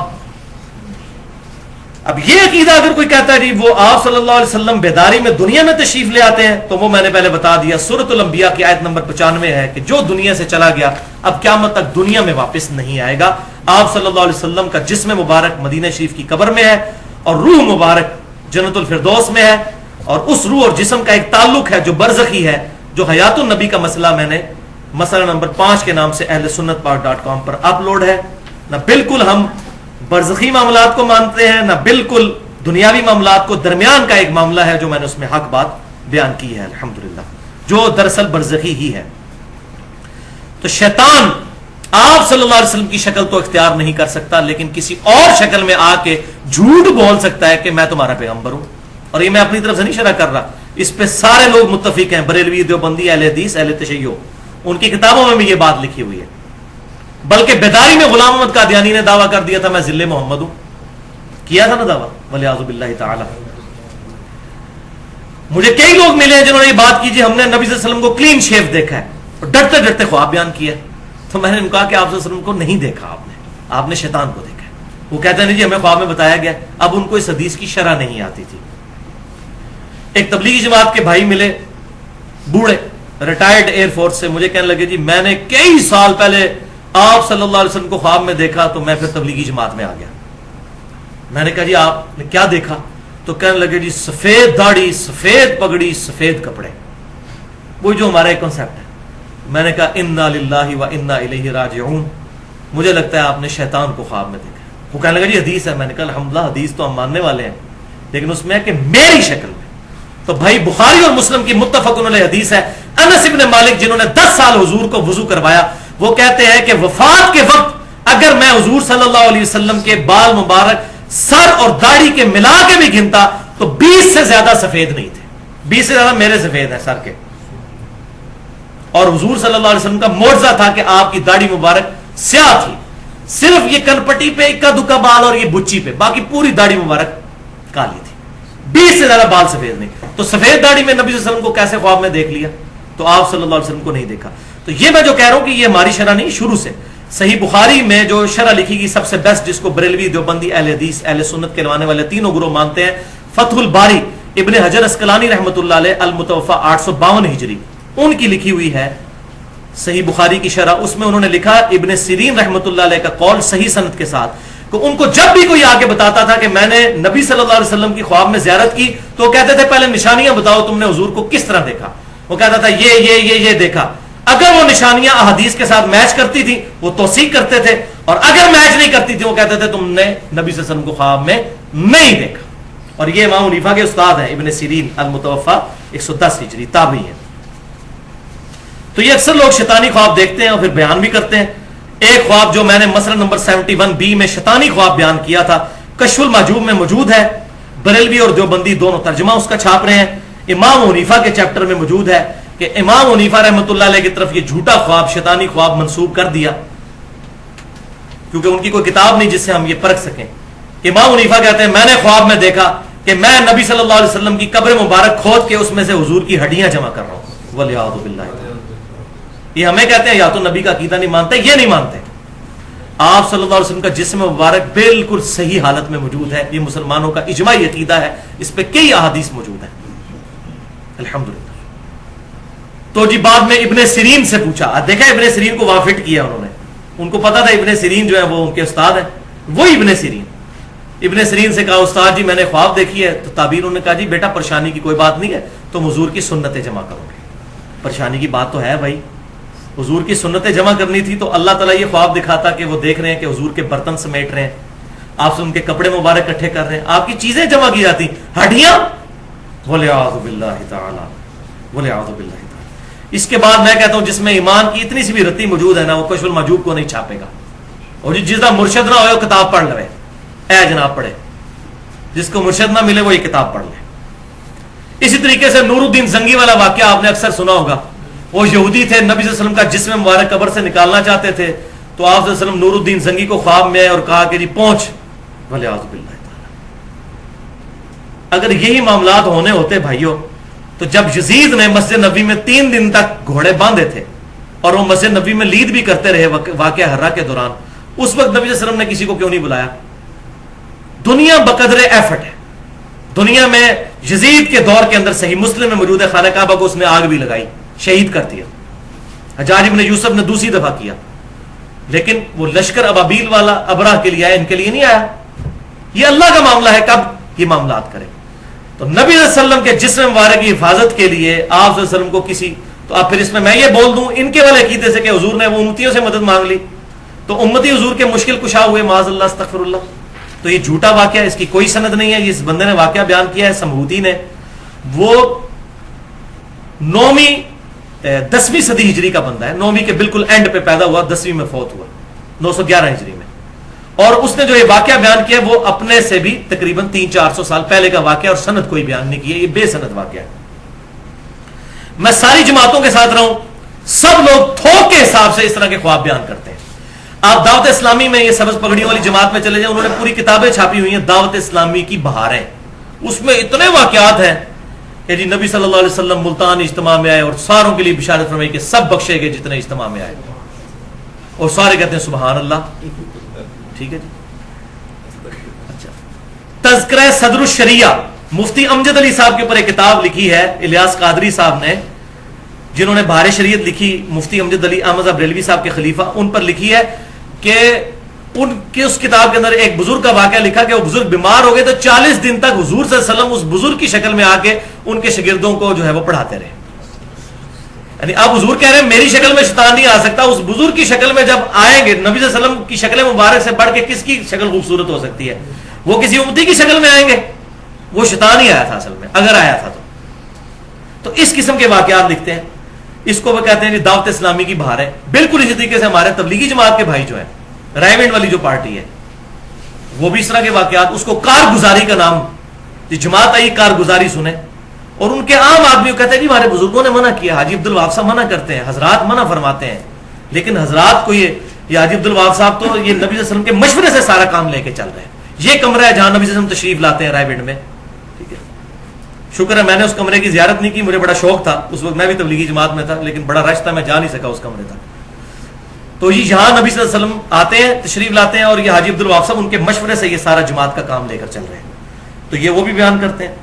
اب یہ عقیدہ اگر کوئی کہتا ہے جی وہ آپ صلی اللہ علیہ وسلم بیداری میں دنیا میں تشریف لے آتے ہیں، تو وہ میں نے پہلے بتا دیا سورۃ الانبیاء کی آیت نمبر 95 ہے کہ جو دنیا سے چلا گیا اب قیامت تک دنیا میں واپس نہیں آئے گا۔ آپ صلی اللہ علیہ وسلم کا جسم مبارک مدینہ شریف کی قبر میں ہے، اور روح مبارک جنت الفردوس میں ہے، اور اس روح اور جسم کا ایک تعلق ہے جو برزخی ہے، جو حیات النبی کا مسئلہ میں نے مسئلہ نمبر 5 کے نام سے اہل سنت پاک.com پر اپلوڈ ہے۔ نہ بالکل ہم برزخی معاملات کو مانتے ہیں، نہ بالکل دنیاوی معاملات کو، درمیان کا ایک معاملہ ہے جو میں نے اس میں حق بات بیان کی ہے الحمدللہ، جو دراصل برزخی ہی ہے۔ تو شیطان آپ صلی اللہ علیہ وسلم کی شکل تو اختیار نہیں کر سکتا، لیکن کسی اور شکل میں آ کے جھوٹ بول سکتا ہے کہ میں تمہارا پیغمبر ہوں، اور یہ میں اپنی طرف سے نہیں شرح کر رہا، اس پہ سارے لوگ متفق ہیں، بریلوی، دیوبندی، اہل حدیث، اہل تشیع، ان کی کتابوں میں بھی یہ بات لکھی ہوئی ہے۔ بلکہ بیداری میں غلام احمد قادیانی نے دعویٰ کر دیا تھا میں ذل محمد ہوں، کیا تھا نا دعویٰ، والعیاذ باللہ تعالی۔ مجھے کئی لوگ ملے ہیں جنہوں نے یہ بات کی جی ہم نے نبی صلی اللہ علیہ وسلم کو کلین شیو دیکھا ہے، اور ڈرتے ڈرتے خواب بیان کیا، تو میں نے ان کو کہا کہ آپ صلی اللہ علیہ وسلم کو نہیں دیکھا، آپ نے شیطان کو دیکھا ہے۔ وہ کہتے ہیں نہیں جی ہمیں خواب میں بتایا گیا، اب ان کو اس حدیث کی شرح نہیں آتی تھی۔ ایک تبلیغی جماعت کے بھائی ملے، بوڑھے، ریٹائرڈ ایئر فورس سے، مجھے کہنے لگے جی میں نے کئی سال پہلے آپ صلی اللہ علیہ وسلم کو خواب میں دیکھا تو میں پھر تبلیغی جماعت میں آ گیا۔ میں نے کہا جی آپ نے کیا دیکھا؟ تو کہنے لگے جی سفید داڑھی، سفید پگڑی، سفید کپڑے، وہ جو ہمارا ایک کنسیپٹ ہے۔ میں نے کہا انا للہ و انا الیہ راجعون، مجھے لگتا ہے آپ نے شیطان کو خواب میں دیکھا۔ وہ کہنے لگا جی حدیث ہے۔ میں نے کہا الحمدللہ حدیث تو ہم ماننے والے ہیں، لیکن اس میں ہے کہ میری شکل میں۔ تو بھائی بخاری اور مسلم کی متفق علیہ حدیث ہے، انس ابن مالک جنہوں نے 10 سال حضور کو وضو کروایا، وہ کہتے ہیں کہ وفات کے وقت اگر میں حضور صلی اللہ علیہ وسلم کے بال مبارک سر اور داڑھی کے ملا کے بھی گنتا تو 20 سے زیادہ سفید نہیں تھے، 20 سے زیادہ میرے سفید ہیں سر کے۔ اور حضور صلی اللہ علیہ وسلم کا معجزہ تھا کہ آپ کی داڑھی مبارک سیاہ تھی، صرف یہ کنپٹی پہ اکا دکا بال اور یہ بچی پہ، باقی پوری داڑھی مبارک کالی تھی، 20 سے زیادہ بال سفید نہیں۔ تو سفید داڑھی میں نبی صلی اللہ علیہ وسلم کو کیسے خواب میں دیکھ لیا؟ تو آپ صلی اللہ علیہ وسلم کو نہیں دیکھا۔ تو یہ میں جو کہہ رہا ہوں کہ یہ ہماری شرح نہیں، شروع سے صحیح بخاری میں جو شرح لکھی گئی سب سے بیسٹ، جس کو بریلوی، دیوبندی، اہل حدیث، اہل سنت کے لوانے والے تینوں گروہ مانتے ہیں، فتح الباری ابن حجر اسقلانی رحمۃ اللہ علیہ، المتوفى 852 ہجری، ان کی لکھی ہوئی ہے صحیح بخاری کی شرح، اس میں انہوں نے لکھا ابن سیرین رحمۃ اللہ علیہ کا قول صحیح سند کے ساتھ کہ ان کو جب بھی کوئی آ کے بتاتا تھا کہ میں نے نبی صلی اللہ علیہ وسلم کی خواب میں زیارت کی، تو وہ کہتے تھے پہلے نشانیاں بتاؤ تم نے حضور کو کس طرح دیکھا. وہ کہتا تھا یہ دیکھا. اگر وہ نشانیاں احادیث کے ساتھ میچ کرتی تھی وہ توثیق کرتے تھے، اور اگر میچ نہیں کرتی تھی وہ کہتے تھے تم نے نبی صلی اللہ علیہ وسلم کو خواب میں نہیں دیکھا. اور یہ امام حنیفہ کے استاد ہیں ابن سیرین المتوفا 110 ہجری تابعی ہیں. تو یہ اکثر لوگ شیطانی خواب دیکھتے ہیں اور پھر بیان بھی کرتے ہیں. ایک خواب جو میں نے مسئلہ نمبر 71B میں شیطانی خواب بیان کیا تھا، کشف المحجوب میں موجود ہے. بریلوی اور دیوبندی دونوں ترجمہ اس کا چھاپ رہے ہیں. امام حنیفہ کے چیپٹر میں موجود ہے کہ امام حنیفہ رحمۃ اللہ علیہ کی طرف یہ جھوٹا خواب، شیطانی خواب منسوب کر دیا، کیونکہ ان کی کوئی کتاب نہیں جس سے ہم یہ پرکھ سکیں. امام حنیفہ کہتے ہیں میں نے خواب میں دیکھا کہ میں نبی صلی اللہ علیہ وسلم کی قبر مبارک کھود کے اس میں سے حضور کی ہڈیاں جمع کر رہا ہوں. والعیاذ باللہ. یہ ہمیں کہتے ہیں یا تو نبی کا عقیدہ نہیں مانتے، یہ نہیں مانتے. آپ صلی اللہ علیہ وسلم کا جسم مبارک بالکل صحیح حالت میں موجود ہے. یہ مسلمانوں کا اجماعی عقیدہ ہے، اس پہ کئی احادیث موجود ہیں الحمدللہ. تو جی بعد میں ابن سیرین سے پوچھا، دیکھا ابن سیرین کو وہاں فٹ کیا انہوں نے. ان کو پتا تھا ابن سیرین جو ہے وہ ان کے استاد ہیں. وہی ابن سیرین سے کہا استاد جی میں نے خواب دیکھی ہے. تو تابعین نے کہا جی بیٹا پریشانی کی کوئی بات نہیں ہے، تم حضور کی سنتیں جمع کرو گے. پریشانی کی بات تو ہے بھائی، حضور کی سنتیں جمع کرنی تھی. تو اللہ تعالیٰ یہ خواب دکھاتا کہ وہ دیکھ رہے ہیں کہ حضور کے برتن سمیٹ رہے ہیں، آپ سے ان کے کپڑے مبارک اکٹھے کر رہے ہیں، آپ کی چیزیں جمع کی جاتی، ہڈیاں. والعیاذ باللہ تعالی، والعیاذ باللہ تعالی. اس کے بعد میں کہتا ہوں جس میں ایمان کی اتنی سی بھی رتی موجود ہے نا، وہ کشف المحجوب کو نہیں چھاپے گا. اور جس کا مرشد نہ ہوئے وہ کتاب پڑھ لے. اے جناب پڑھے، جس کو مرشد نہ ملے وہ یہ کتاب پڑھ لے. اسی طریقے سے نور الدین زنگی والا واقعہ آپ نے اکثر سنا ہوگا. وہ یہودی تھے، نبی صلی اللہ علیہ وسلم کا جسم مبارک قبر سے نکالنا چاہتے تھے. تو آپ صلی اللہ علیہ وسلم نور الدین زنگی کو خواب میں آئے اور کہا کہ جی پہنچ. والعیاذ باللہ تعالی. اگر یہی معاملات ہونے ہوتے بھائیوں، تو جب یزید نے مسجد نبی میں 3 دن تک گھوڑے باندھے تھے اور وہ مسجد نبی میں لید بھی کرتے رہے واقعہ حرہ کے دوران، اس وقت نبی صلی اللہ علیہ وسلم نے کسی کو کیوں نہیں بلایا؟ دنیا بقدر ایفٹ ہے. دنیا میں یزید کے دور کے اندر صحیح مسلم میں موجود ہے، خانہ کعبہ کو اس نے آگ بھی لگائی، شہید کر دیا. حجاج ابن یوسف نے دوسری دفعہ کیا، لیکن وہ لشکر ابابیل والا ابراہ کے لیے آیا، ان کے لیے نہیں آیا. یہ اللہ کا معاملہ ہے کب یہ معاملات کرے. تو نبی صلی اللہ علیہ وسلم کے جسم مبارک کی حفاظت کے لیے آپ صلی اللہ علیہ وسلم کو کسی، تو اب پھر اس میں یہ بول دوں ان کے والے عقیدے سے کہ حضور نے وہ امتیوں سے مدد مانگ لی تو امتی حضور کے مشکل کشا ہوئے، معاذ اللہ استغفر اللہ. تو یہ جھوٹا واقعہ، اس کی کوئی سند نہیں ہے. اس بندے نے واقعہ بیان کیا ہے سمہوتی نے، وہ 10ویں صدی ہجری کا بندہ ہے. 9ویں کے بالکل اینڈ پہ پیدا ہوا، 10ویں میں فوت ہوا 911 ہجری میں. اور اس نے جو یہ واقعہ بیان کیا وہ اپنے سے بھی تقریباً 300-400 سال پہلے کا واقعہ، اور سند کوئی بیان نہیں کیا. یہ بے سند واقعہ ہے. میں ساری جماعتوں کے ساتھ رہوں، سب لوگ تھوک کے حساب سے اس طرح کے خواب بیان کرتے ہیں. آپ دعوت اسلامی میں یہ سبز پگڑیوں والی جماعت میں چلے جائیں، انہوں نے پوری کتابیں چھاپی ہوئی ہیں دعوت اسلامی کی بہاریں. اس میں اتنے واقعات ہیں کہ جی نبی صلی اللہ علیہ وسلم ملتان اجتماع میں آئے اور ساروں کے لیے بشارت فرمائی کہ سب بخشے گئے جتنے اجتماع میں آئے، اور سارے کہتے ہیں سبحان اللہ. ٹھیک ہے جی. اچھا، تذکرہ صدر الشریعہ، مفتی امجد علی صاحب کے اوپر ایک کتاب لکھی ہے الیاس قادری صاحب نے، جنہوں نے بہار شریعت لکھی. مفتی امجد علی احمد بریلوی صاحب کے خلیفہ، ان پر لکھی ہے کہ ان کی اس کتاب کے اندر ایک بزرگ کا واقعہ لکھا کہ وہ بزرگ بیمار ہو گئے تو 40 دن تک حضور صلی اللہ علیہ وسلم اس بزرگ کی شکل میں آ کے ان کے شاگردوں کو جو ہے وہ پڑھاتے رہے. یعنی اب حضور کہہ رہے ہیں میری شکل میں شیطان نہیں آ سکتا، اس بزرگ کی شکل میں جب آئیں گے، نبی صلی اللہ علیہ وسلم کی شکل مبارک سے بڑھ کے کس کی شکل خوبصورت ہو سکتی ہے؟ وہ کسی امتی کی شکل میں آئیں گے. وہ شیطان ہی آیا تھا اصل میں، اگر آیا تھا تو اس قسم کے واقعات لکھتے ہیں. اس کو وہ کہتے ہیں دعوت اسلامی کی بہار ہے. بالکل اسی طریقے سے ہمارے تبلیغی جماعت کے بھائی جو ہیں، رائے والی جو پارٹی ہے، وہ بھی اس طرح کے واقعات، اس کو کارگزاری کا نام، جماعت آئی کارگزاری سنیں. اور ان کے عام آدمی کہتے ہیں کہ ہمارے بزرگوں نے منع کیا، حاجی عبد الوہاب صاحب منع کرتے ہیں، حضرات منع فرماتے ہیں. لیکن حضرات کو یہ حاجی عبد الوہاب صاحب تو یہ نبی صلی اللہ علیہ وسلم کے مشورے سے سارا کام لے کے چل رہے ہیں. یہ کمرہ ہے جہاں نبی صلی اللہ علیہ وسلم تشریف لاتے ہیں، رائے گنج میں. ٹھیک ہے، شکر ہے میں نے اس کمرے کی زیارت نہیں کی، مجھے بڑا شوق تھا، اس وقت میں بھی تبلیغی جماعت میں تھا، لیکن بڑا رش تھا، میں جا نہیں سکا اس کمرے تک. تو یہ یہاں نبی صلی اللہ علیہ وسلم آتے ہیں، تشریف لاتے ہیں، اور یہ حاجی عبد الوہاب صاحب ان کے مشورے سے یہ سارا جماعت کا کام لے کر چل رہے ہیں. تو یہ وہ بھی بیان کرتے ہیں.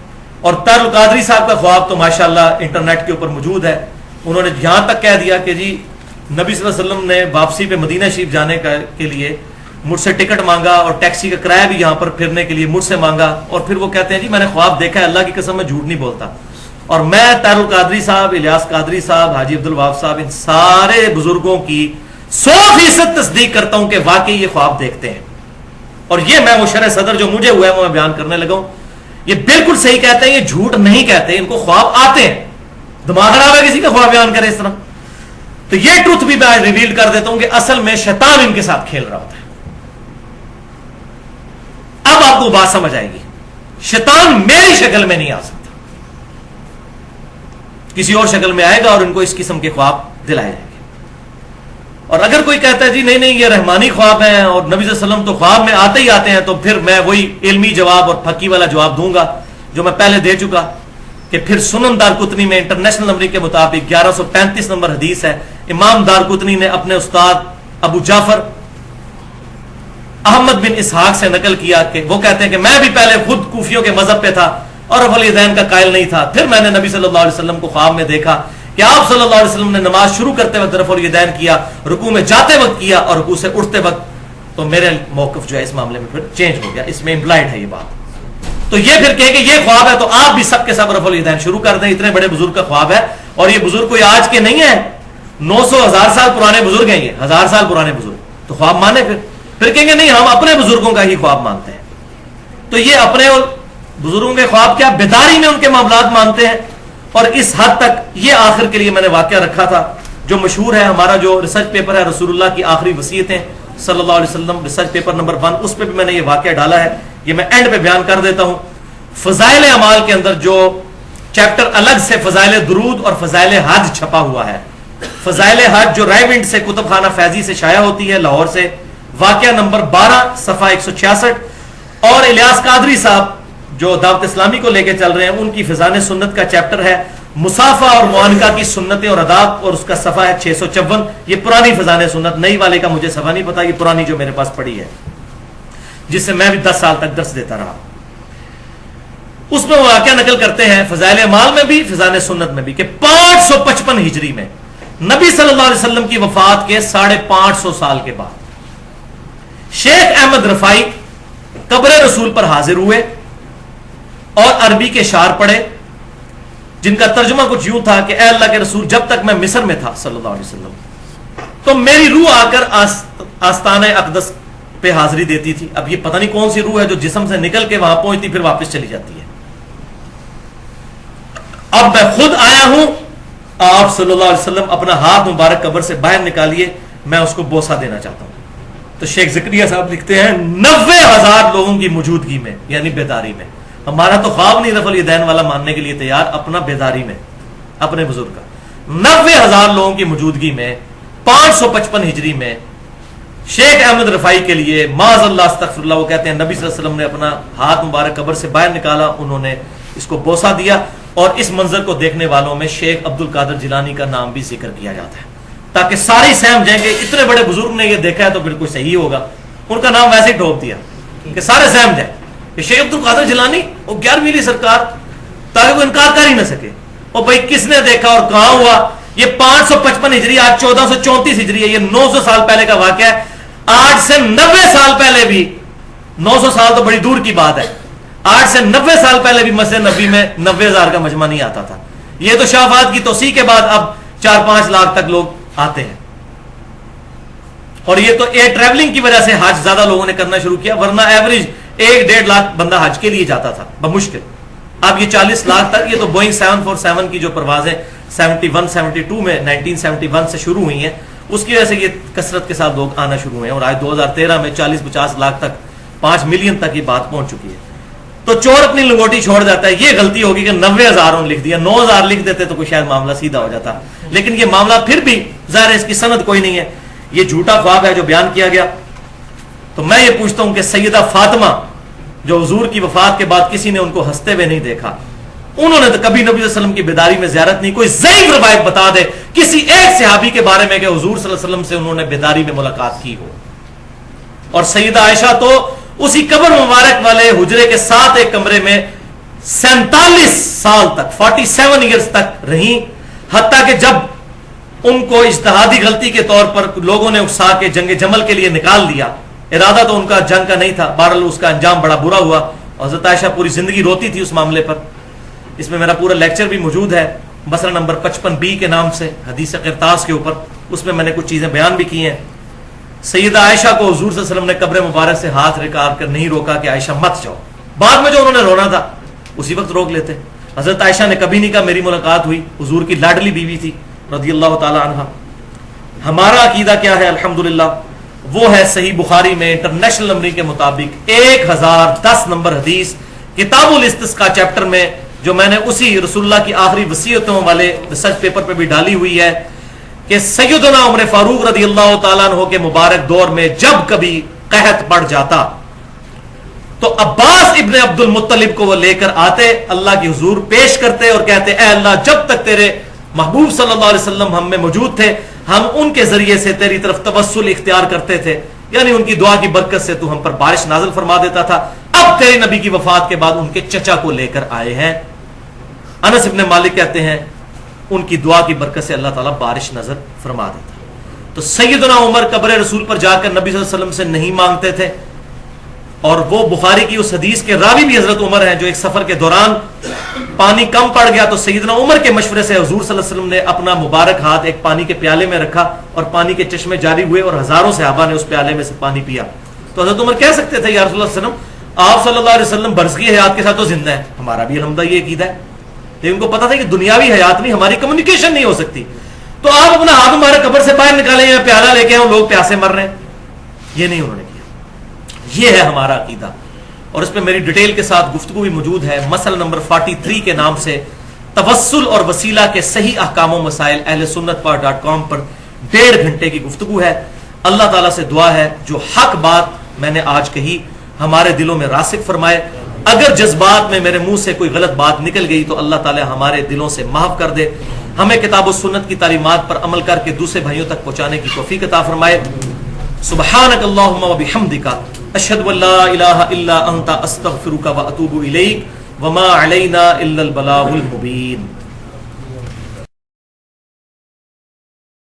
اور طاہر القادری صاحب کا خواب تو ماشاءاللہ انٹرنیٹ کے اوپر موجود ہے. انہوں نے یہاں تک کہہ دیا کہ جی نبی صلی اللہ علیہ وسلم نے واپسی پہ مدینہ شریف جانے کے لیے مجھ سے ٹکٹ مانگا اور ٹیکسی کا کرایہ بھی یہاں پر پھرنے کے لیے مجھ سے مانگا, اور پھر وہ کہتے ہیں جی میں نے خواب دیکھا ہے, اللہ کی قسم میں جھوٹ نہیں بولتا. اور میں طاہر القادری صاحب, الیاس قادری صاحب, حاجی عبد الوہاب صاحب, ان سارے بزرگوں کی 100% تصدیق کرتا ہوں کہ واقعی یہ خواب دیکھتے ہیں. اور یہ میں وہ شرح صدر جو مجھے ہوا ہے وہ میں بیان کرنے لگا ہوں, یہ بالکل صحیح کہتے ہیں, یہ جھوٹ نہیں کہتے, ان کو خواب آتے ہیں. دماغ خراب ہے کسی کا خواب بیان کرے اس طرح؟ تو یہ ٹروتھ بھی میں ریویل کر دیتا ہوں کہ اصل میں شیطان ان کے ساتھ کھیل رہا ہوتا ہے. اب آپ کو بات سمجھ آئے گی, شیطان میری شکل میں نہیں آ سکتا, کسی اور شکل میں آئے گا اور ان کو اس قسم کے خواب دلائے جائیں گے. اور اگر کوئی کہتا ہے جی نہیں نہیں یہ رحمانی خواب ہیں اور نبی صلی اللہ علیہ وسلم تو خواب میں آتے ہی آتے ہیں, تو پھر میں وہی علمی جواب اور پھکی والا جواب دوں گا جو میں پہلے دے چکا کہ پھر سنن دارقطنی میں انٹرنیشنل نمبر کے مطابق 1135 نمبر حدیث ہے. امام دارقطنی نے اپنے استاد ابو جعفر احمد بن اسحاق سے نقل کیا کہ وہ کہتے ہیں کہ میں بھی پہلے خود کوفیوں کے مذہب پہ تھا اور رفع الیدین کا قائل نہیں تھا, پھر میں نے نبی صلی اللہ علیہ وسلم کو خواب میں دیکھا کہ آپ صلی اللہ علیہ وسلم نے نماز شروع کرتے وقت رفع الیدین کیا, رکوع میں جاتے وقت کیا اور رکوع سے اٹھتے وقت, تو میرے موقف جو ہے اس معاملے میں پھر چینج ہو گیا. اس میں امپلائڈ ہے یہ بات. تو یہ پھر کہے کہ یہ خواب ہے تو آپ بھی سب کے سب رفع الیدین شروع کر دیں, اتنے بڑے بزرگ کا خواب ہے. اور یہ بزرگ کوئی آج کے نہیں ہے, 900,000 سال پرانے بزرگ ہیں, یہ 1000 سال پرانے بزرگ, تو خواب مانے پھر کہیں گے نہیں ہم اپنے بزرگوں کا ہی خواب مانتے ہیں. تو یہ اپنے بزرگوں کے خواب کیا بیداری میں ان کے معاملات مانتے ہیں. اور اس حد تک یہ آخر کے لیے میں نے واقعہ رکھا تھا جو مشہور ہے, ہمارا جو ریسرچ پیپر ہے رسول اللہ کی آخری وصیتیں صلی اللہ علیہ وسلم, ریسرچ پیپر نمبر 1, اس پہ بھی میں نے یہ واقعہ ڈالا ہے. یہ میں اینڈ پہ بیان کر دیتا ہوں. فضائل اعمال کے اندر جو چیپٹر الگ سے فضائل درود اور فضائل حج چھپا ہوا ہے. فضائل حج جو رائیونڈ سے کتب خانہ فیضی سے شائع ہوتی ہے لاہور سے, واقعہ نمبر 12 صفحہ 166, اور الیاس قادری صاحب جو دعوت اسلامی کو لے کے چل رہے ہیں ان کی فضائل سنت کا چیپٹر ہے مصافہ اور معانقہ کی سنتیں اور آداب, اور اس کا صفحہ ہے 654. یہ پرانی فضائل سنت, نئی والے کا مجھے صفحہ نہیں پتا, یہ پرانی جو میرے پاس پڑی ہے جس سے میں بھی 10 سال تک درس دیتا رہا. اس میں وہ واقعہ نقل کرتے ہیں فضائل اعمال میں بھی فضائل سنت میں بھی کہ 555 ہجری میں نبی صلی اللہ علیہ وسلم کی وفات کے 550 سال کے بعد شیخ احمد رفائی قبر رسول پر حاضر ہوئے اور عربی کے شعر پڑھے جن کا ترجمہ کچھ یوں تھا کہ اے اللہ کے رسول جب تک میں مصر میں تھا صلی اللہ علیہ وسلم تو میری روح آ کر آستانہ اقدس پہ حاضری دیتی تھی. اب یہ پتہ نہیں کون سی روح ہے جو جسم سے نکل کے وہاں پہنچتی پھر واپس چلی جاتی ہے. اب میں خود آیا ہوں, آپ صلی اللہ علیہ وسلم اپنا ہاتھ مبارک قبر سے باہر نکالیے, میں اس کو بوسہ دینا چاہتا ہوں. تو شیخ زکریا صاحب لکھتے ہیں 90,000 لوگوں کی موجودگی میں, یعنی بیداری میں. ہمارا تو خواب نہیں رفع الیدین والا ماننے کے لیے تیار, اپنا بیداری میں اپنے بزرگ کا 90,000 لوگوں کی موجودگی میں 555 ہجری میں شیخ احمد رفائی کے لیے معاذ اللہ استغفر اللہ, وہ کہتے ہیں نبی صلی اللہ علیہ وسلم نے اپنا ہاتھ مبارک قبر سے باہر نکالا, انہوں نے اس کو بوسہ دیا, اور اس منظر کو دیکھنے والوں میں شیخ عبد القادر جیلانی کا نام بھی ذکر کیا جاتا ہے تاکہ ساری سہم جائیں گے اتنے بڑے بزرگ نے یہ دیکھا ہے تو بالکل صحیح ہوگا. ان کا نام ویسے ہی ڈھوپ دیا کہ سارے سہم جائیں کہ شیخ عبد القادر جیلانی وہ 11ویں سرکار, تاکہ وہ انکار کر ہی نہ سکے. اور بھائی کس نے دیکھا اور کہاں ہوا؟ یہ 555 ہجری, آج 1434 ہجری ہے, یہ 900 سال پہلے کا واقعہ ہے. آج سے 90 سال پہلے بھی, 900 سال تو بڑی دور کی بات ہے, آج سے 90 سال پہلے بھی مسجد نبی میں 90,000 کا مجمع نہیں آتا تھا. یہ تو شافعات کی توسیع کے بعد اب 4-5 لاکھ تک لوگ آتے ہیں. اور یہ تو ایئر ٹریولنگ کی وجہ سے حج زیادہ لوگوں نے کرنا شروع کیا, ورنہ ایوریج 1-1.5 لاکھ بندہ حج کے لیے جاتا تھا بمشکل. اب یہ 40 لاکھ تک, یہ تو بوئنگ 747 کی جو پروازیں 71-72 میں 1971 سے شروع ہوئی ہیں اس کی وجہ سے یہ کثرت کے ساتھ لوگ آنا شروع ہوئے ہیں, اور آج 2013 میں 40-50 لاکھ تک 5 ملین تک یہ بات پہنچ چکی ہے. تو چور اپنی لنگوٹی چھوڑ جاتا ہے. یہ غلطی ہوگی کہ 90,000 لکھ دیا, 9,000 لکھ دیتے تو کوئی شاید معاملہ سیدھا ہو جاتا, لیکن یہ معاملہ پھر بھی ظاہر ہے اس کی سند کوئی نہیں ہے, یہ جھوٹا خواب ہے جو بیان کیا گیا. تو میں یہ پوچھتا ہوں کہ سیدہ فاطمہ جو حضور کی وفات کے بعد کسی نے ان کو ہنستے ہوئے نہیں دیکھا, انہوں نے تو کبھی نبی صلی اللہ علیہ وسلم کی بیداری میں زیارت نہیں. کوئی ضعیف روایت بتا دے کسی ایک صحابی کے بارے میں کہ حضور صلی اللہ علیہ وسلم سے انہوں نے بیداری میں ملاقات کی ہو. اور سیدہ عائشہ تو اسی قبر مبارک والے حجرے کے ساتھ ایک کمرے میں 47 سال تک 47 ایئرز تک رہیں, حتیٰ کہ جب ان کو اجتہادی غلطی کے طور پر لوگوں نے اکسا کے جنگ جمل کے لیے نکال دیا. ارادہ تو ان کا جنگ کا نہیں تھا, بہرحال اس کا انجام بڑا برا ہوا, اور حضرت عائشہ پوری زندگی روتی تھی اس معاملے پر. اس میں میرا پورا لیکچر بھی موجود ہے, مسئلہ نمبر 55B کے نام سے, حدیث قرطاس کے اوپر. اس میں نے کچھ چیزیں بیان بھی کی ہیں. سیدہ عائشہ کو حضور صلی اللہ علیہ وسلم نے قبر مبارک سے ہاتھ رکار کر نہیں روکا کہ عائشہ مت جاؤ. بعد میں جو انہوں نے رونا تھا اسی وقت روک لیتے. حضرت عائشہ نے کبھی نہیں کہا میری ملاقات ہوئی, حضور کی لاڈلی بیوی تھی رضی اللہ تعالی عنہ. ہمارا عقیدہ کیا ہے؟ الحمدللہ وہ ہے صحیح بخاری میں انٹرنیشنل نمبر کے مطابق 1010 نمبر حدیث کتاب الاستسقاء چیپٹر میں, جو میں نے اسی رسول اللہ کی آخری وصیتوں والے ریسرچ پیپر پہ بھی ڈالی ہوئی ہے, کہ سیدنا عمر فاروق رضی اللہ تعالیٰ عنہ کے مبارک دور میں جب کبھی قحط پڑ جاتا تو عباس ابن عبد المطلب کو وہ لے کر آتے, اللہ کی حضور پیش کرتے اور کہتے اے اللہ جب تک تیرے محبوب صلی اللہ علیہ وسلم ہم میں موجود تھے ہم ان کے ذریعے سے تیری طرف توسل اختیار کرتے تھے, یعنی ان کی دعا کی برکت سے تو ہم پر بارش نازل فرما دیتا تھا. اب تیرے نبی کی وفات کے بعد ان کے چچا کو لے کر آئے ہیں. انس ابن مالک کہتے ہیں ان کی دعا کی برکت سے اللہ تعالیٰ بارش نظر فرما دیتا. تو سیدنا عمر قبر رسول پر جا کر نبی صلی اللہ علیہ وسلم سے نہیں مانگتے تھے, اور وہ بخاری کی اس حدیث کے راوی بھی حضرت عمر ہیں, جو ایک سفر کے دوران پانی کم پڑ گیا تو سیدنا عمر کے مشورے سے حضور صلی اللہ علیہ وسلم نے اپنا مبارک ہاتھ ایک پانی کے پیالے میں رکھا اور پانی کے چشمے جاری ہوئے اور ہزاروں صحابہ نے اس پیالے میں سے پانی پیا. تو حضرت عمر کہہ سکتے تھے یا رسول اللہ صلی اللہ علیہ وسلم آپ صلی اللہ علیہ وسلم برزخی حیات کے ساتھ تو زندہ ہے, ہمارا بھی الحمدللہ یہ عقیدہ ہے, لیکن ان کو پتا تھا کہ دنیاوی حیات نہیں, ہماری کمیونیکیشن نہیں ہو سکتی, تو آپ اپنا ہاتھ ہمارے قبر سے باہر نکالیں یا پیالہ لے کے آؤ, لوگ پیاسے مر رہے ہیں. یہ نہیں انہوں نے کیا. یہ ہے ہمارا عقیدہ, اور اس پہ میری ڈیٹیل کے ساتھ گفتگو بھی موجود ہے. مسئلہ نمبر 43 کے نام سے توسل اور وسیلہ کے صحیح احکام و مسائل اہل سنت پاک.com پر 1.5 گھنٹے کی گفتگو ہے. اللہ تعالیٰ سے دعا ہے جو حق بات میں نے آج کہی ہمارے دلوں میں راسخ فرمائے. اگر جذبات میں میرے منہ سے کوئی غلط بات نکل گئی تو اللہ تعالیٰ ہمارے دلوں سے معاف کر دے. ہمیں کتاب و سنت کی تعلیمات پر عمل کر کے دوسرے بھائیوں تک پہنچانے کی توفیق عطا فرمائے. سبحانک اللہم و بحمدک اشہد ان لا الہ الا انت استغفرک و اتوب الیک وما علینا الا البلاغ المبین.